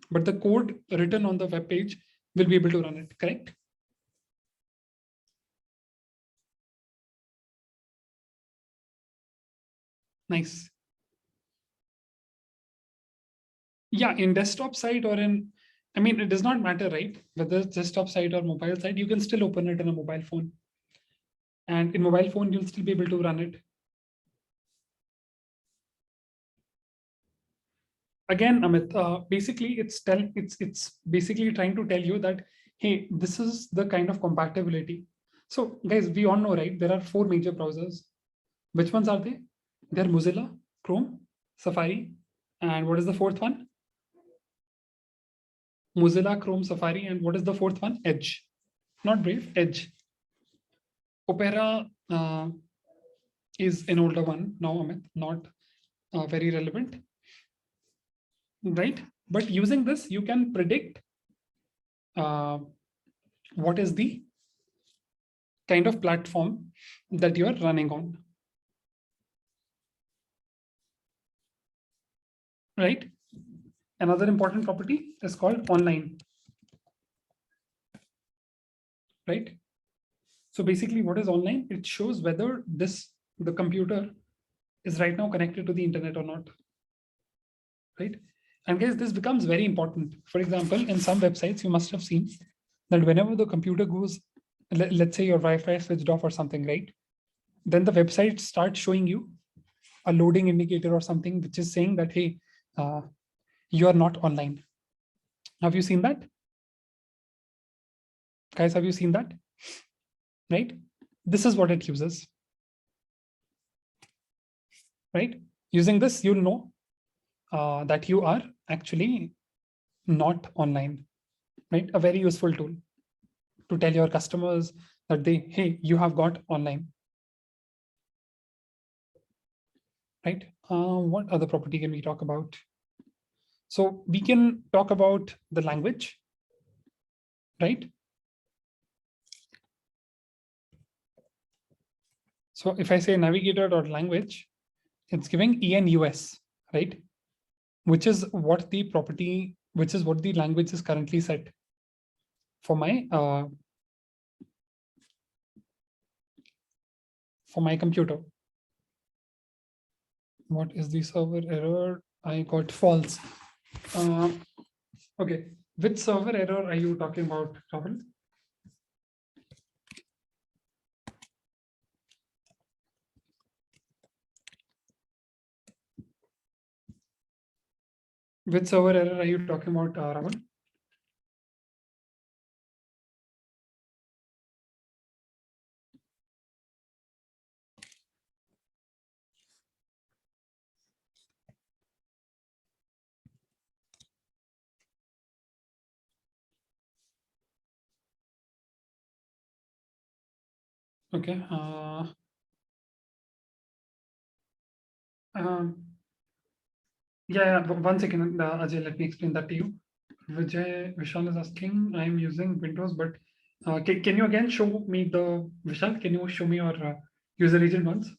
But the code written on the web page will be able to run it, correct? Nice. Yeah, in desktop side or in, I mean, it does not matter, right? Whether it's desktop side or mobile side, you can still open it in a mobile phone. And in mobile phone, you'll still be able to run it. Again, Amit, basically it's basically trying to tell you that, hey, this is the kind of compatibility. So guys, we all know, right? There are 4 major browsers. Which ones are they? They're Mozilla, Chrome, Safari, and what is the fourth one? Mozilla, Chrome, Safari, and what is the fourth one? Edge. Not Brave, Edge. Opera is an older one now, Amit, not very relevant, right? But using this, you can predict what is the kind of platform that you are running on, right? Another important property is called online, right? So basically what is online? It shows whether the computer is right now connected to the internet or not, right? And guys, this becomes very important. For example, in some websites, you must have seen that whenever the computer goes, let's say your Wi-Fi switched off or something, right? Then the website starts showing you a loading indicator or something, which is saying that, hey, you are not online. Have you seen that? Guys, have you seen that? Right? This is what it uses. Right? Using this, you'll know that you are actually not online. Right? A very useful tool to tell your customers that hey, you have got online. Right? What other property can we talk about? So we can talk about the language, right? So if I say navigator.language, it's giving ENUS, right? Which is what the property, which is what the language is currently set for my computer. What is the server error? I got false. Okay, which server error are you talking about, Rahul? Which server error are you talking about, Rahul? Okay. Yeah, 1 second, Ajay, let me explain that to you. Vishal is asking, I'm using Windows, but can you again show me Vishal, can you show me your user agent once?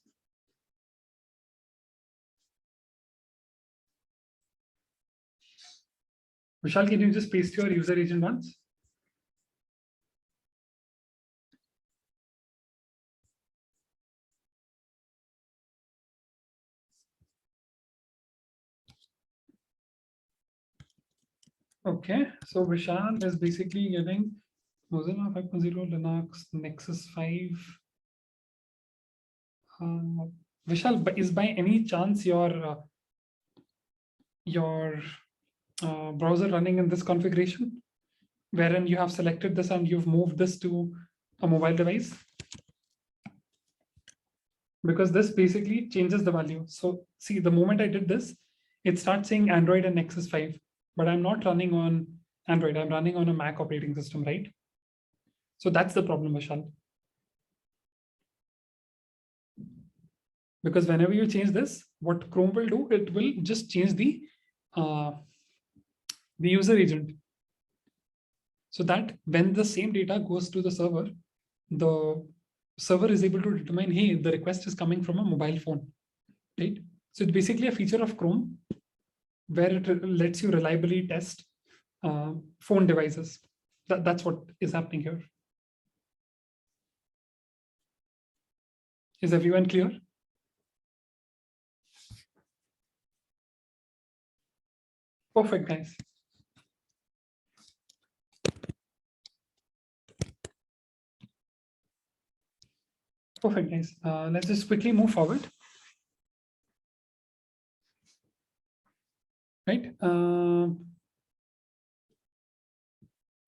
Vishal, can you just paste your user agent once? Okay, so Vishal is basically giving Mozilla 5.0, Linux, Nexus 5. Vishal, is by any chance your browser running in this configuration, wherein you have selected this and you've moved this to a mobile device? Because this basically changes the value. So see, the moment I did this, it starts saying Android and Nexus 5, but I'm not running on Android. I'm running on a Mac operating system, right? So that's the problem, Vishal. Because whenever you change this, what Chrome will do, it will just change uh, the user agent, so that when the same data goes to the server is able to determine, hey, the request is coming from a mobile phone, right? So it's basically a feature of Chrome where it lets you reliably test phone devices. That's what is happening here. Is everyone clear? Perfect, guys. Perfect, guys. Let's just quickly move forward. Right.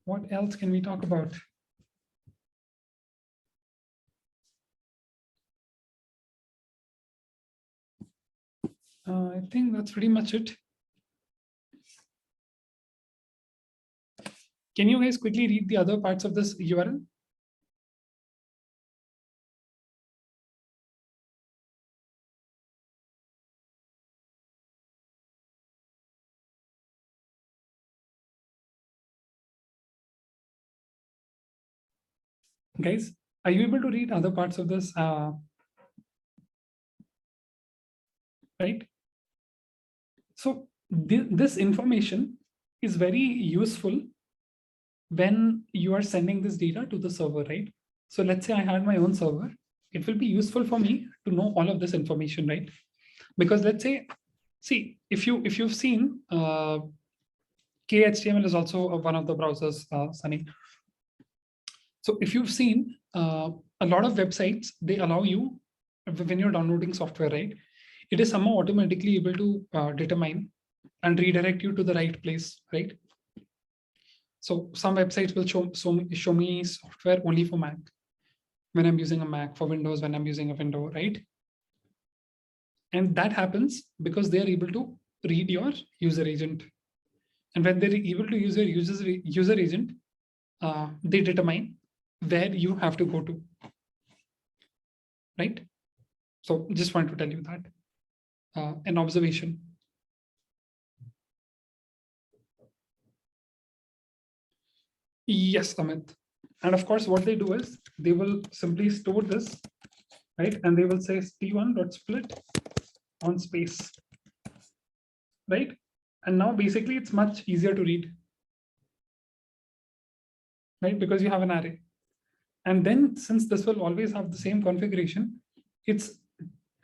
What else can we talk about? I think that's pretty much it. Can you guys quickly read the other parts of this URL? Guys, are you able to read other parts of this? Right. So this information is very useful when you are sending this data to the server, right? So let's say I had my own server. It will be useful for me to know all of this information, right? Because let's say, see, if you've seen KHTML is also one of the browsers, Sunny. So if you've seen a lot of websites, they allow you, when you're downloading software, right? It is somehow automatically able to determine and redirect you to the right place, right? So some websites will show me software only for Mac when I'm using a Mac, for Windows when I'm using a window, right? And that happens because they are able to read your user agent. And when they're able to use your user agent, they determine where you have to go to, right? So just want to tell you that. An observation. Yes, Amit. And of course, what they do is they will simply store this, right? And they will say t1.split on space, right? And now basically it's much easier to read, right? Because you have an array. And then since this will always have the same configuration, it's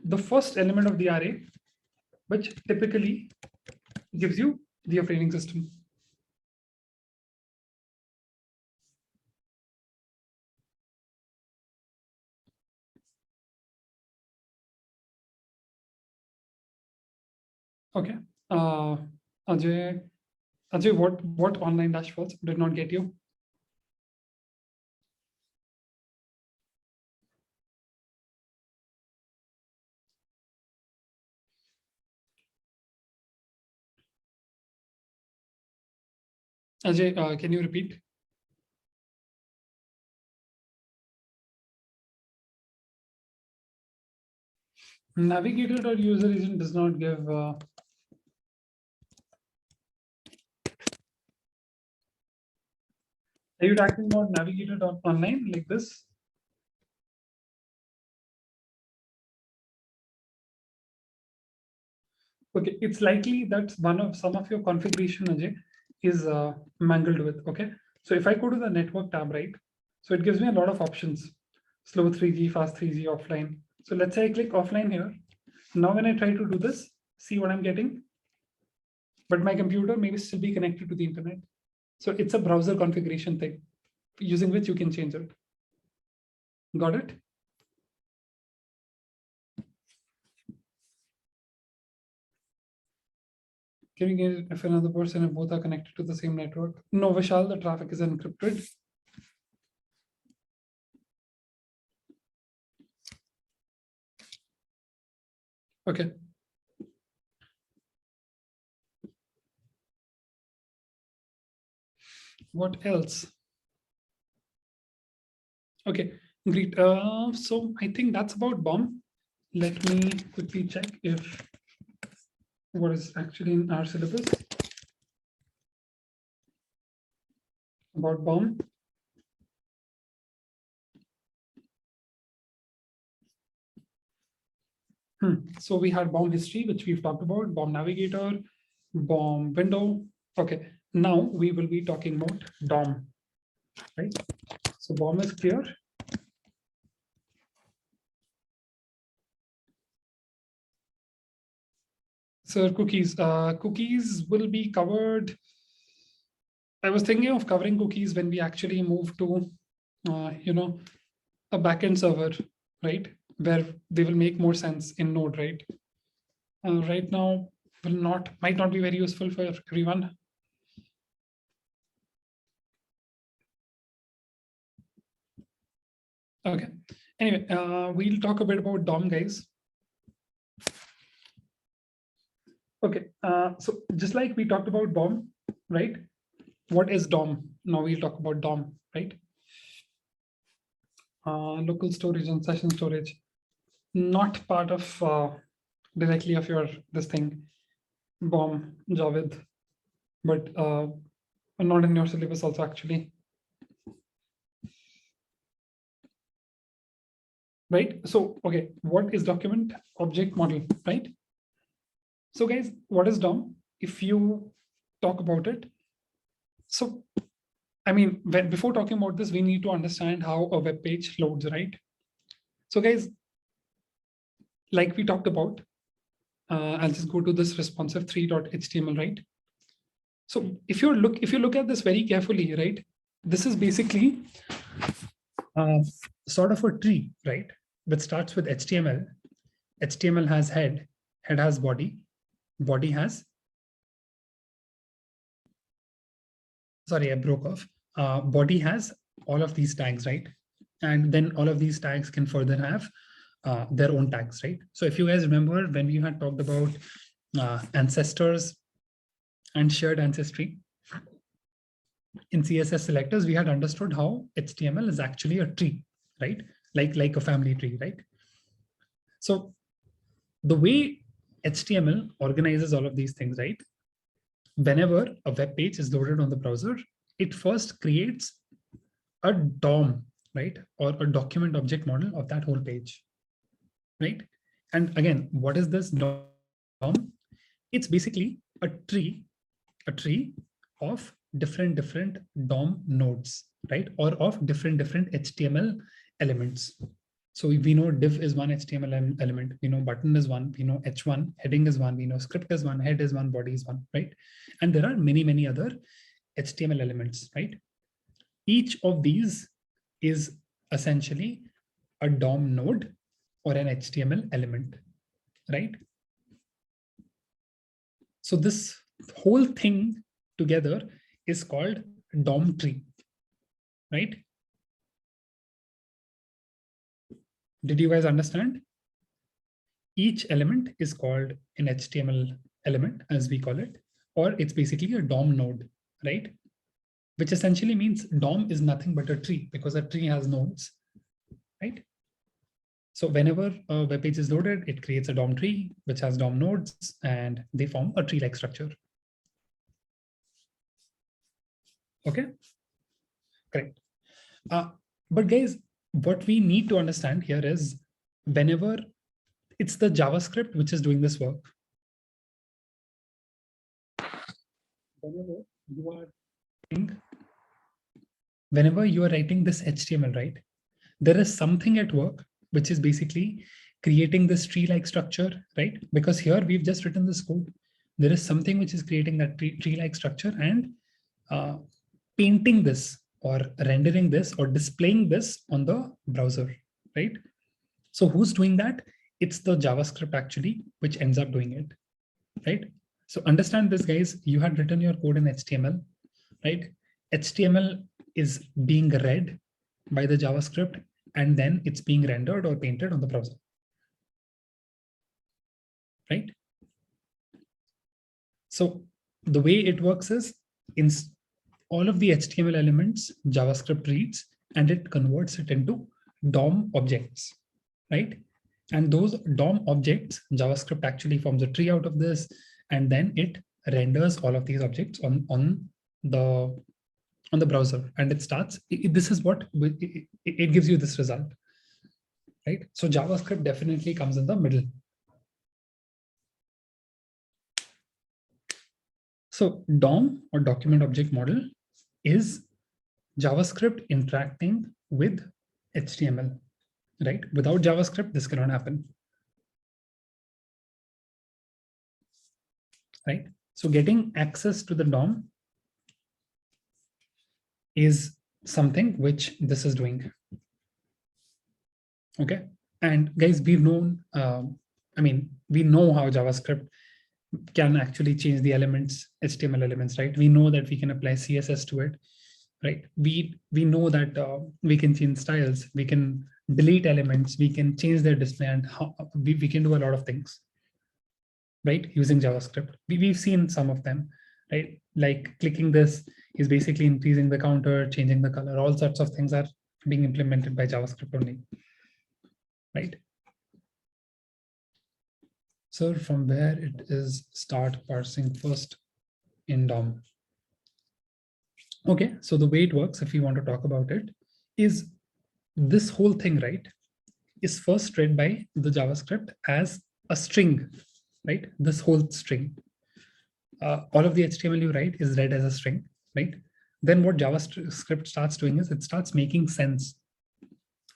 the first element of the array, which typically gives you the operating system. Okay. Ajay, what online dashboards did not get you? Ajay, can you repeat? Navigator or user agent does not give. Are you talking about navigator.online like this? Okay, it's likely that some of your configuration, Ajay, is mangled with. Okay, so if I go to the network tab, right, so it gives me a lot of options: slow 3G, fast 3G, offline. So let's say I click offline here. Now when I try to do this, see what I'm getting. But my computer may still be connected to the internet. So it's a browser configuration thing using which you can change it. Got it? Can you get if another person if both are connected to the same network? No, Vishal, the traffic is encrypted. Okay. What else? Okay, great. So I think that's about BOM. Let me quickly check if what is actually in our syllabus about BOM. So we had BOM history, which we've talked about, BOM navigator, BOM window. Okay, now we will be talking about DOM, right? So BOM is clear. So cookies, cookies will be covered. I was thinking of covering cookies when we actually move to, a backend server, right? Where they will make more sense in Node, right? Right now, might not be very useful for everyone. Okay. Anyway, we'll talk a bit about DOM, guys. Okay. So just like we talked about BOM, right? What is DOM? Now we'll talk about DOM, right? Local storage and session storage, not part of directly of your this thing, BOM, Javed, but not in your syllabus also actually. Right? So, okay, what is document object model, right? So guys, what is DOM? If you talk about it, so I mean, before talking about this, we need to understand how a web page loads, right? So guys, like we talked about, I'll just go to this responsive 3.html, right? So if you look at this very carefully, right, this is basically sort of a tree, right? That starts with HTML. HTML has head has body, body has, sorry, I broke off. Body has all of these tags, right? And then all of these tags can further have their own tags, right? So if you guys remember when we had talked about ancestors and shared ancestry in CSS selectors, we had understood how HTML is actually a tree, right? Like a family tree, right? So the way HTML organizes all of these things, right? Whenever a web page is loaded on the browser, it first creates a DOM, right? Or a document object model of that whole page, right? And again, what is this DOM? It's basically a tree of different DOM nodes, right? Or of different HTML elements. So we know div is one HTML element, we know button is one, we know h1, heading is one, we know script is one, head is one, body is one, right? And there are many other HTML elements, right? Each of these is essentially a DOM node or an HTML element, right? So this whole thing together is called DOM tree, right? Did you guys understand? Each element is called an HTML element, as we call it, or it's basically a DOM node, right? Which essentially means DOM is nothing but a tree because a tree has nodes, right? So whenever a web page is loaded, it creates a DOM tree, which has DOM nodes, and they form a tree-like structure. Okay, correct. But guys, what we need to understand here is whenever it's the JavaScript which is doing this work, whenever you are writing this HTML, right, there is something at work which is basically creating this tree-like structure, right? Because here we've just written this code. There is something which is creating that tree-like structure and painting this or rendering this or displaying this on the browser, right? So who's doing that? It's the JavaScript actually, which ends up doing it, right? So understand this, guys. You had written your code in HTML, right? HTML is being read by the JavaScript, and then it's being rendered or painted on the browser, right? So the way it works is in all of the HTML elements, JavaScript reads, and it converts it into DOM objects, right? And those DOM objects, JavaScript actually forms a tree out of this, and then it renders all of these objects on the browser, and it starts. This is what it gives you this result, right? So JavaScript definitely comes in the middle. So DOM, or document object model, is JavaScript interacting with HTML, right? Without JavaScript, this cannot happen, right? So getting access to the DOM is something which this is doing. Okay. And guys, we've known, we know how JavaScript can actually change the elements, HTML elements, right? We know that we can apply CSS to it, right? We know that we can change styles, we can delete elements, we can change their display, and how we can do a lot of things, right? Using JavaScript. We've seen some of them, right? Like clicking this is basically increasing the counter, changing the color, all sorts of things are being implemented by JavaScript only, right? So from where it is start parsing first in DOM. Okay, so the way it works, if you want to talk about it, is this whole thing, right, is first read by the JavaScript as a string, right? This whole string. All of the HTML you write is read as a string, right? Then what JavaScript starts doing is it starts making sense,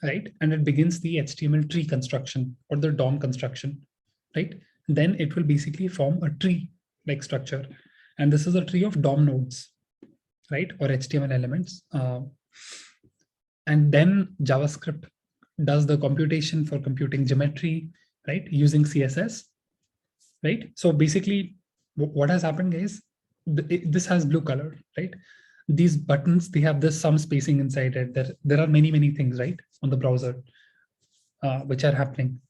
right? And it begins the HTML tree construction or the DOM construction, right? Then it will basically form a tree-like structure. And this is a tree of DOM nodes, right? Or HTML elements. And then JavaScript does the computation for computing geometry, right? Using CSS, right? So basically what has happened, guys, this has blue color, right? These buttons, they have this some spacing inside it. There are many things, right, on the browser, which are happening.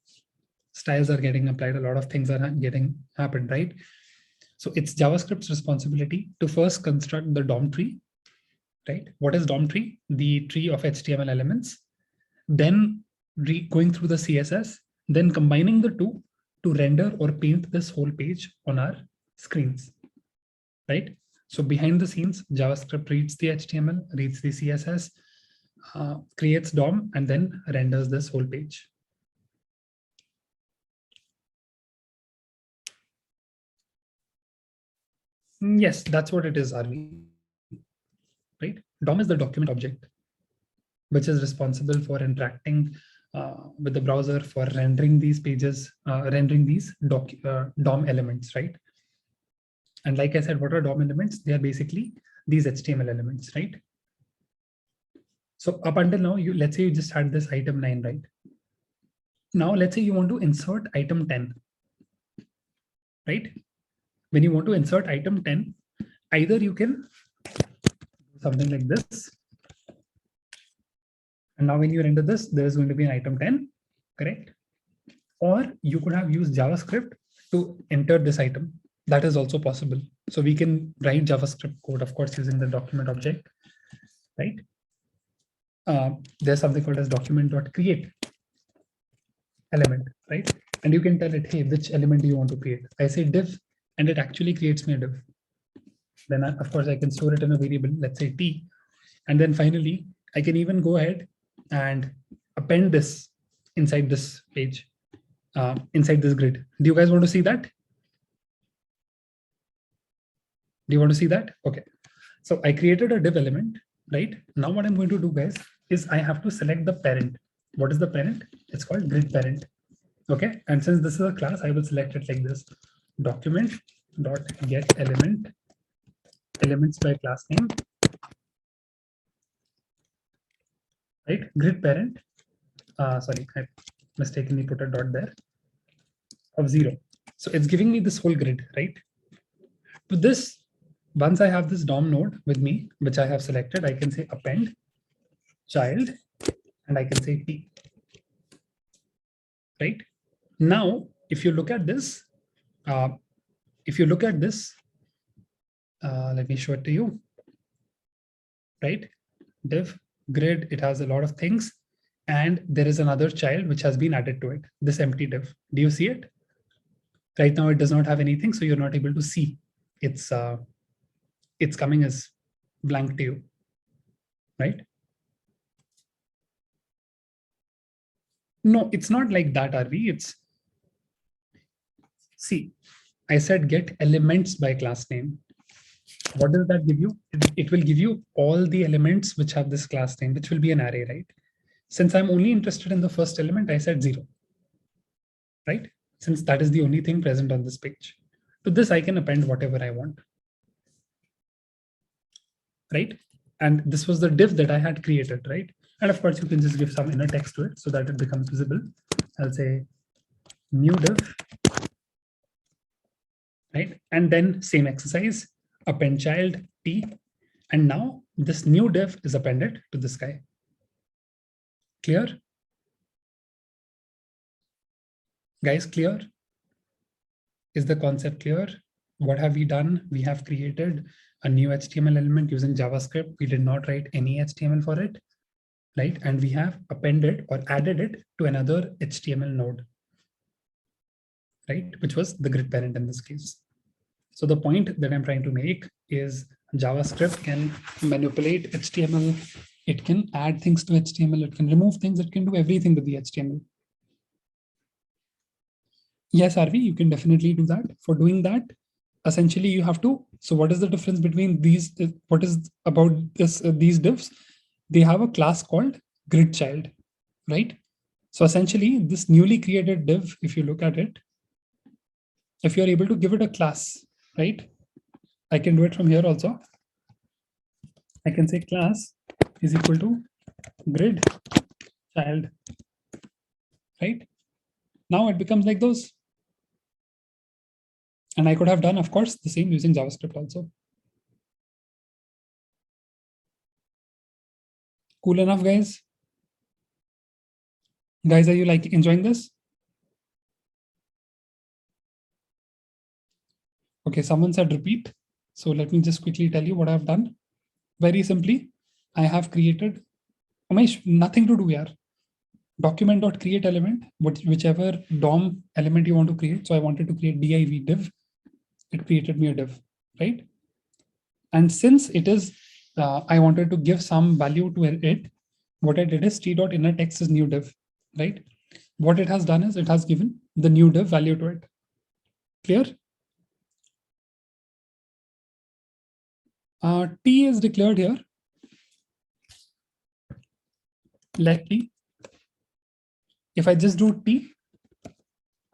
Styles are getting applied, a lot of things are getting happened, right? So it's JavaScript's responsibility to first construct the DOM tree, right? What is DOM tree? The tree of HTML elements. Then going through the CSS, then combining the two to render or paint this whole page on our screens, right? So behind the scenes, JavaScript reads the HTML, reads the CSS, creates DOM, and then renders this whole page. Yes, that's what it is, Arvi. Right? DOM is the document object, which is responsible for interacting with the browser, for rendering these pages, rendering these DOM elements, right? And like I said, what are DOM elements? They are basically these HTML elements, right? So up until now, let's say you just had this item 9, right? Now, let's say you want to insert item 10, right? When you want to insert item 10, either you can do something like this. And now when you render this, there is going to be an item 10, correct? Or you could have used JavaScript to enter this item. That is also possible. So we can write JavaScript code, of course, using the document object, right? There's something called as document.create element, right? And you can tell it, hey, which element do you want to create? I say div, and it actually creates me a div. Then, of course, I can store it in a variable, let's say t. And then finally, I can even go ahead and append this inside this page, inside this grid. Do you guys want to see that? Do you want to see that? Okay. So I created a div element, right? Now what I'm going to do, guys, is I have to select the parent. What is the parent? It's called grid parent. Okay. And since this is a class, I will select it like this: document.get elements by class name, right? Grid parent. Sorry, I mistakenly put a dot there, of 0. So it's giving me this whole grid, right? To this, once I have this DOM node with me, which I have selected, I can say append child, and I can say t. Right? Now, if you look at this, let me show it to you. Right? Div grid, it has a lot of things, and there is another child which has been added to it, this empty div. Do you see it? Right now it does not have anything, so you're not able to see. It's coming as blank to you, right? No, it's not like that, RV. It's, see, I said get elements by class name. What does that give you? It will give you all the elements which have this class name, which will be an array, right? Since I'm only interested in the first element, I said 0, right? Since that is the only thing present on this page. To this, I can append whatever I want, right? And this was the div that I had created, right? And of course, you can just give some inner text to it so that it becomes visible. I'll say new div, right? And then same exercise, append child t. And now this new div is appended to this guy. Clear? Guys, clear? Is the concept clear? What have we done? We have created a new HTML element using JavaScript. We did not write any HTML for it, right? And we have appended or added it to another HTML node, right? Which was the grid parent in this case. So the point that I'm trying to make is JavaScript can manipulate HTML. It can add things to HTML. It can remove things. It can do everything with the HTML. Yes, RV, you can definitely do that. For doing that, essentially you have to, so what is the difference between these, what is about this, these divs? They have a class called grid child, right? So essentially this newly created div, if you look at it, if you're able to give it a class, right? I can do it from here also. I can say class is equal to grid child, right? Now it becomes like those. And I could have done, of course, the same using JavaScript also. Cool enough, guys? Guys, are you like enjoying this? Okay, someone said repeat. So let me just quickly tell you what I've done. Very simply, I have created, Umesh, nothing to do here. Document.create element, whichever DOM element you want to create. So I wanted to create div div. It created me a div, right? And since it is, I wanted to give some value to it, what I did is t.innerText is new div, right? What it has done is it has given the new div value to it. Clear? T is declared here. Let t. If I just do t,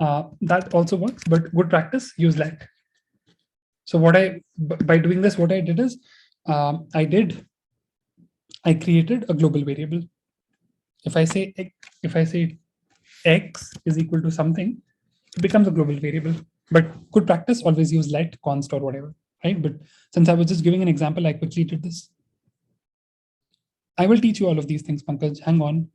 that also works, but good practice, use let. So what by doing this, what I did is I created a global variable. If I say x is equal to something, it becomes a global variable. But good practice, always use let, const, or whatever, right? But since I was just giving an example, I quickly did this. I will teach you all of these things, Pankaj. Hang on.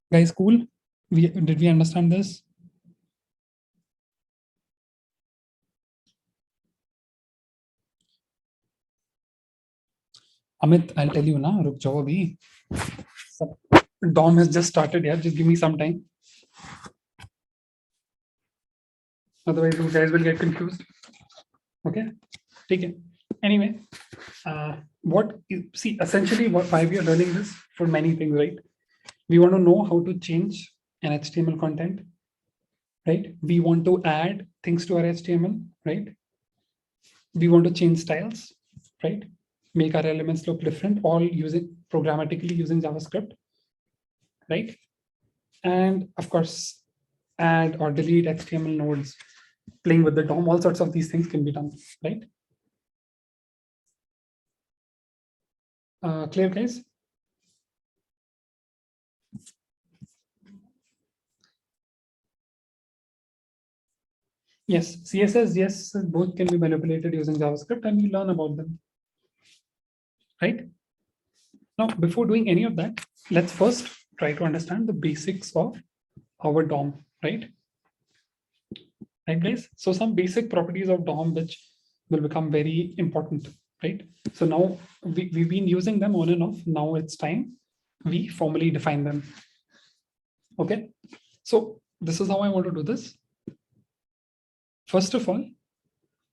Guys, cool? Did we understand this? Amit, I'll tell you now. Ruk jao abhi. DOM has just started here. Just give me some time. Otherwise, you guys will get confused. Okay. Take it. Anyway, essentially why we are learning this for many things, right? We want to know how to change an HTML content, right? We want to add things to our HTML, right? We want to change styles, right? Make our elements look different, all programmatically using JavaScript, right? And of course, add or delete HTML nodes, playing with the DOM, all sorts of these things can be done, right? Clear, guys? Yes, CSS, yes, both can be manipulated using JavaScript, and we learn about them. right? Now, before doing any of that, let's first try to understand the basics of our DOM, right? Right, guys? So some basic properties of DOM which will become very important, right? So now we've been using them on and off. Now it's time we formally define them. Okay, so this is how I want to do this. First of all,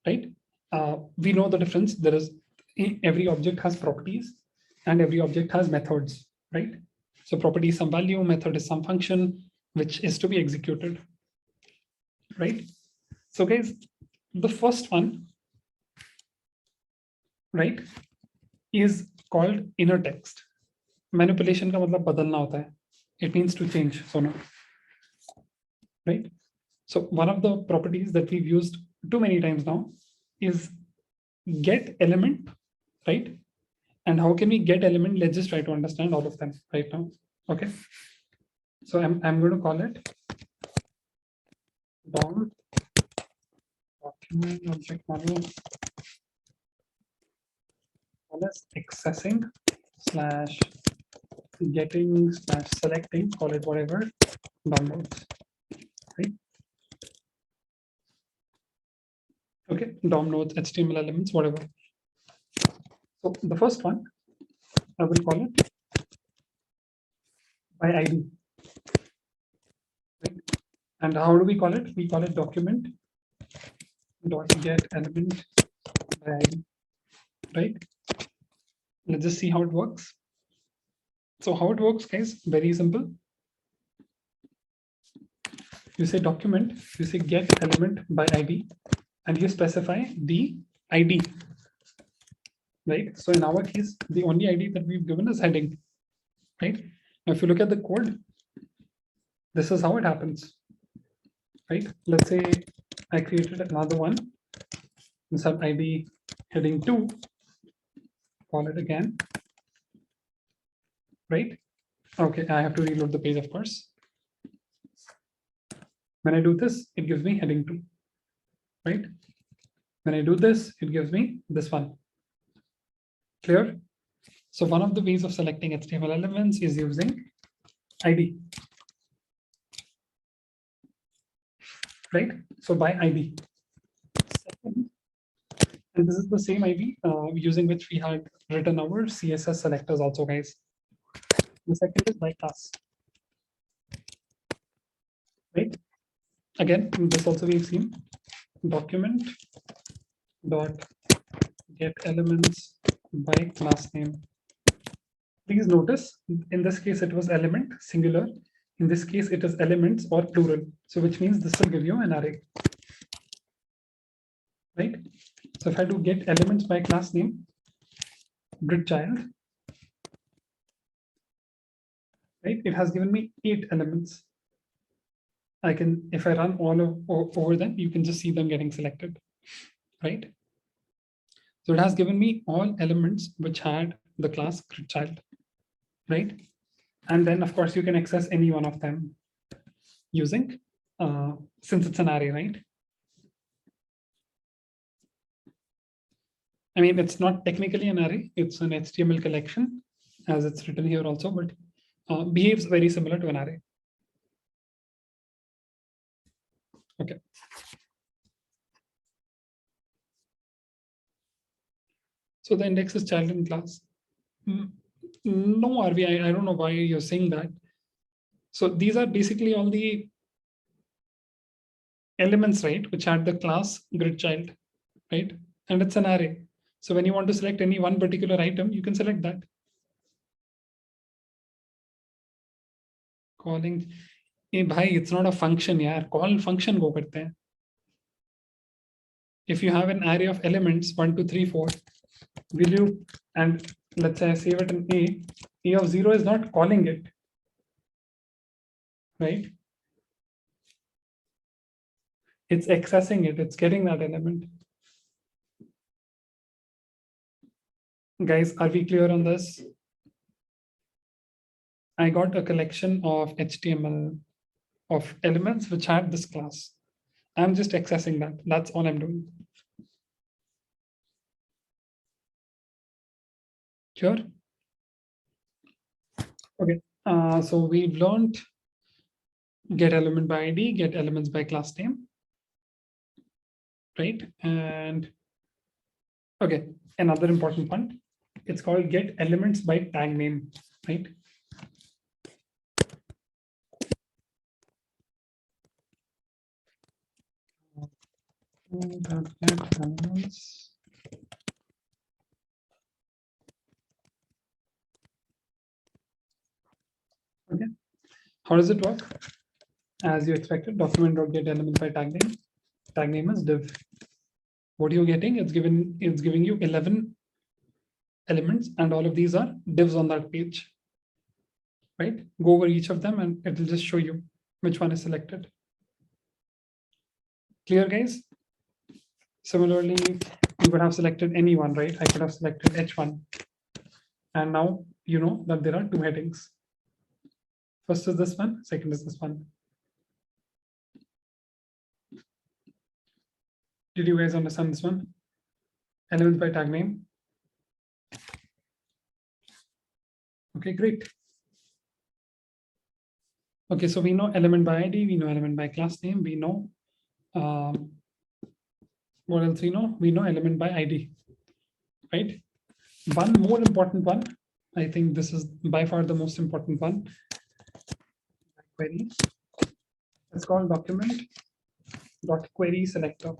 right, we know the difference. There is every object has properties and every object has methods, right? So property is some value, method is some function which is to be executed, right? So guys, the first one, right, is called inner text. Manipulation का मतलब बदलना होता है. It means to change. So no, right? So one of the properties that we've used too many times now is get element, right? And how can we get element? Let's just try to understand all of them right now. Okay. So I'm going to call it DOM document object model as accessing slash getting slash selecting, call it whatever, downloads, right? Okay, DOM nodes, HTML elements, whatever. So the first one, I will call it by ID. Right? And how do we call it? We call it document dot get element by ID, right? Let's just see how it works. So how it works, guys, very simple. You say document, you say get element by ID, and you specify the ID, right? So in our case, the only ID that we've given is heading, right? Now, if you look at the code, this is how it happens, right? Let's say I created another one, insert ID heading 2, call it again, right? Okay, I have to reload the page, of course. When I do this, it gives me heading 2, right? When I do this, it gives me this one. Clear? So one of the ways of selecting HTML elements is using ID, right? So by ID. Second, and this is the same ID using which we had written our CSS selectors also, guys. The second is by class, right? Again, this also we've seen document dot get elements by class name. Please notice in this case it was element singular. In this case it is elements or plural. So which means this will give you an array, right? So if I do get elements by class name, grid child, right? It has given me 8 elements. I can, if I run all over them, you can just see them getting selected, right? So it has given me all elements which had the class grid child, right? And then of course you can access any one of them using, since it's an array, right? I mean, it's not technically an array, it's an HTML collection as it's written here also, but behaves very similar to an array. Okay. So the index is child in class. No, RV, I don't know why you're saying that. So these are basically all the elements, right, which had the class grid child, right? And it's an array. So when you want to select any one particular item, you can select that. Calling, hey, bhai, it's not a function, yaar. Call function go karte hain. If you have an array of elements 1, 2, 3, 4, will you, and let's say I save it in A of 0 is not calling it, right? It's accessing it, it's getting that element. Guys, are we clear on this? I got a collection of HTML of elements which had this class. I'm just accessing that. That's all I'm doing. Sure. Okay. So we've learned get element by ID, get elements by class name, right? And okay, another important one. It's called get elements by tag name, right? Get elements. Okay. How does it work? As you expected, document.get element by tag name. Tag name is div. What you're getting, it's giving you 11 elements, and all of these are divs on that page. Right? Go over each of them and it will just show you which one is selected. Clear, guys? Similarly, you could have selected any one, right? I could have selected H1. And now you know that there are two headings. First is this one, second is this one. Did you guys understand this one? Elements by tag name. Okay, great. Okay, so we know element by ID, we know element by class name, we know what else we know? We know element by ID, right? One more important one, I think this is by far the most important one. Query. It's called document.query selector.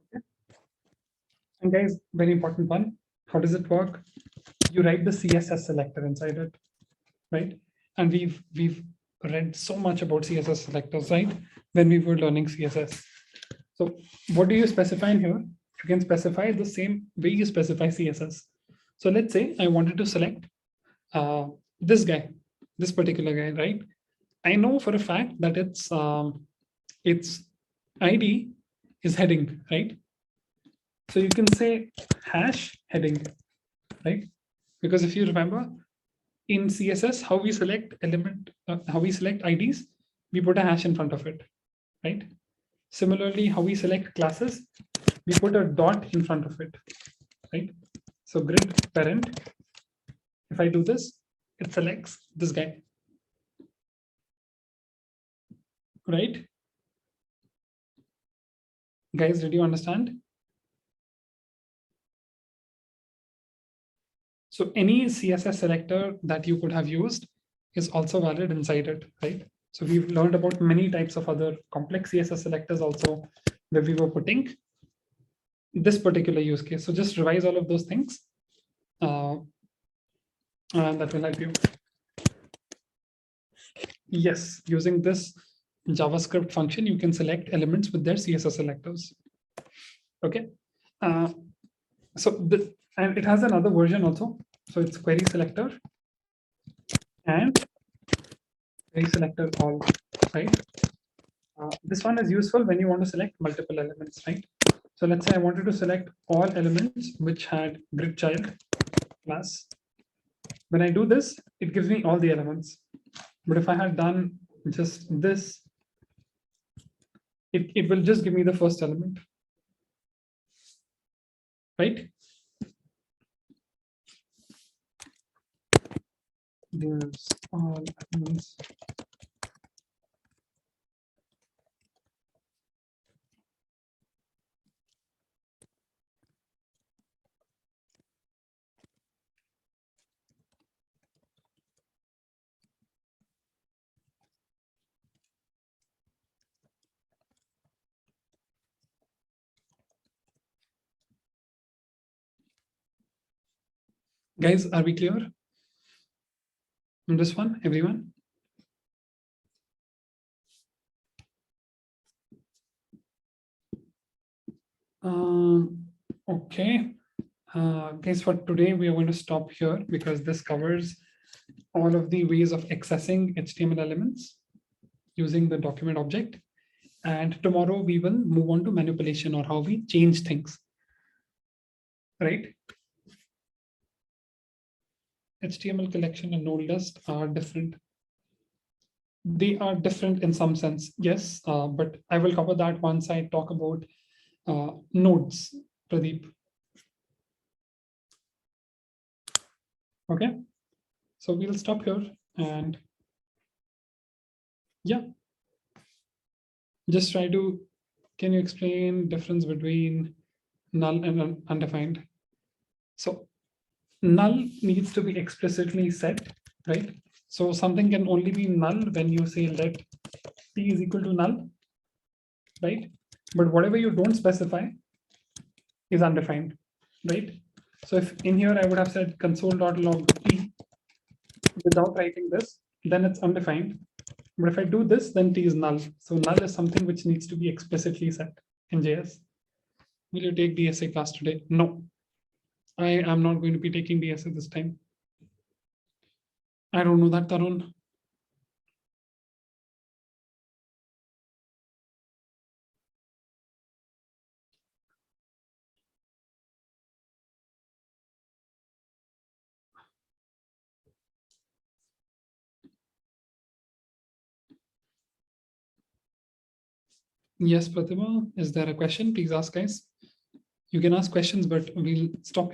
Okay. And guys, very important one. How does it work? You write the CSS selector inside it, right? And we've read so much about CSS selectors, right? When we were learning CSS. So what do you specify in here? You can specify the same way you specify CSS. So let's say I wanted to select this guy, this particular guy, right? I know for a fact that its ID is heading, right? So you can say hash heading, right? Because if you remember, in CSS, how we select IDs, we put a hash in front of it, right? Similarly, how we select classes, we put a dot in front of it, right? So grid parent, if I do this, it selects this guy, right? Guys, did you understand? So any CSS selector that you could have used is also valid inside it, right? So we've learned about many types of other complex CSS selectors also where we were putting this particular use case. So just revise all of those things and that will help you. Yes, using this JavaScript function, you can select elements with their CSS selectors. Okay. And it has another version also. So it's query selector and query selector all, right? This one is useful when you want to select multiple elements, right? So let's say I wanted to select all elements which had grid child class. When I do this, it gives me all the elements. But if I had done just this, it will just give me the first element, right? There's all elements. Guys, are we clear on this one, everyone? Okay. Guys, for today, we are going to stop here because this covers all of the ways of accessing HTML elements using the document object. And tomorrow we will move on to manipulation or how we change things, right? HTML collection and node list are different. They are different in some sense, yes, but I will cover that once I talk about nodes, Pradeep. Okay, so we'll stop here and yeah, just try to, can you explain difference between null and undefined? So null needs to be explicitly set, right? So something can only be null when you say let t is equal to null, right? But whatever you don't specify is undefined, right? So if in here I would have said console.log t without writing this, then it's undefined. But if I do this, then t is null. So null is something which needs to be explicitly set in JS. Will you take DSA class today? No, I am not going to be taking DSA this time. I don't know that, Tarun. Yes, Pratibha, is there a question? Please ask, guys. You can ask questions, but we'll stop here.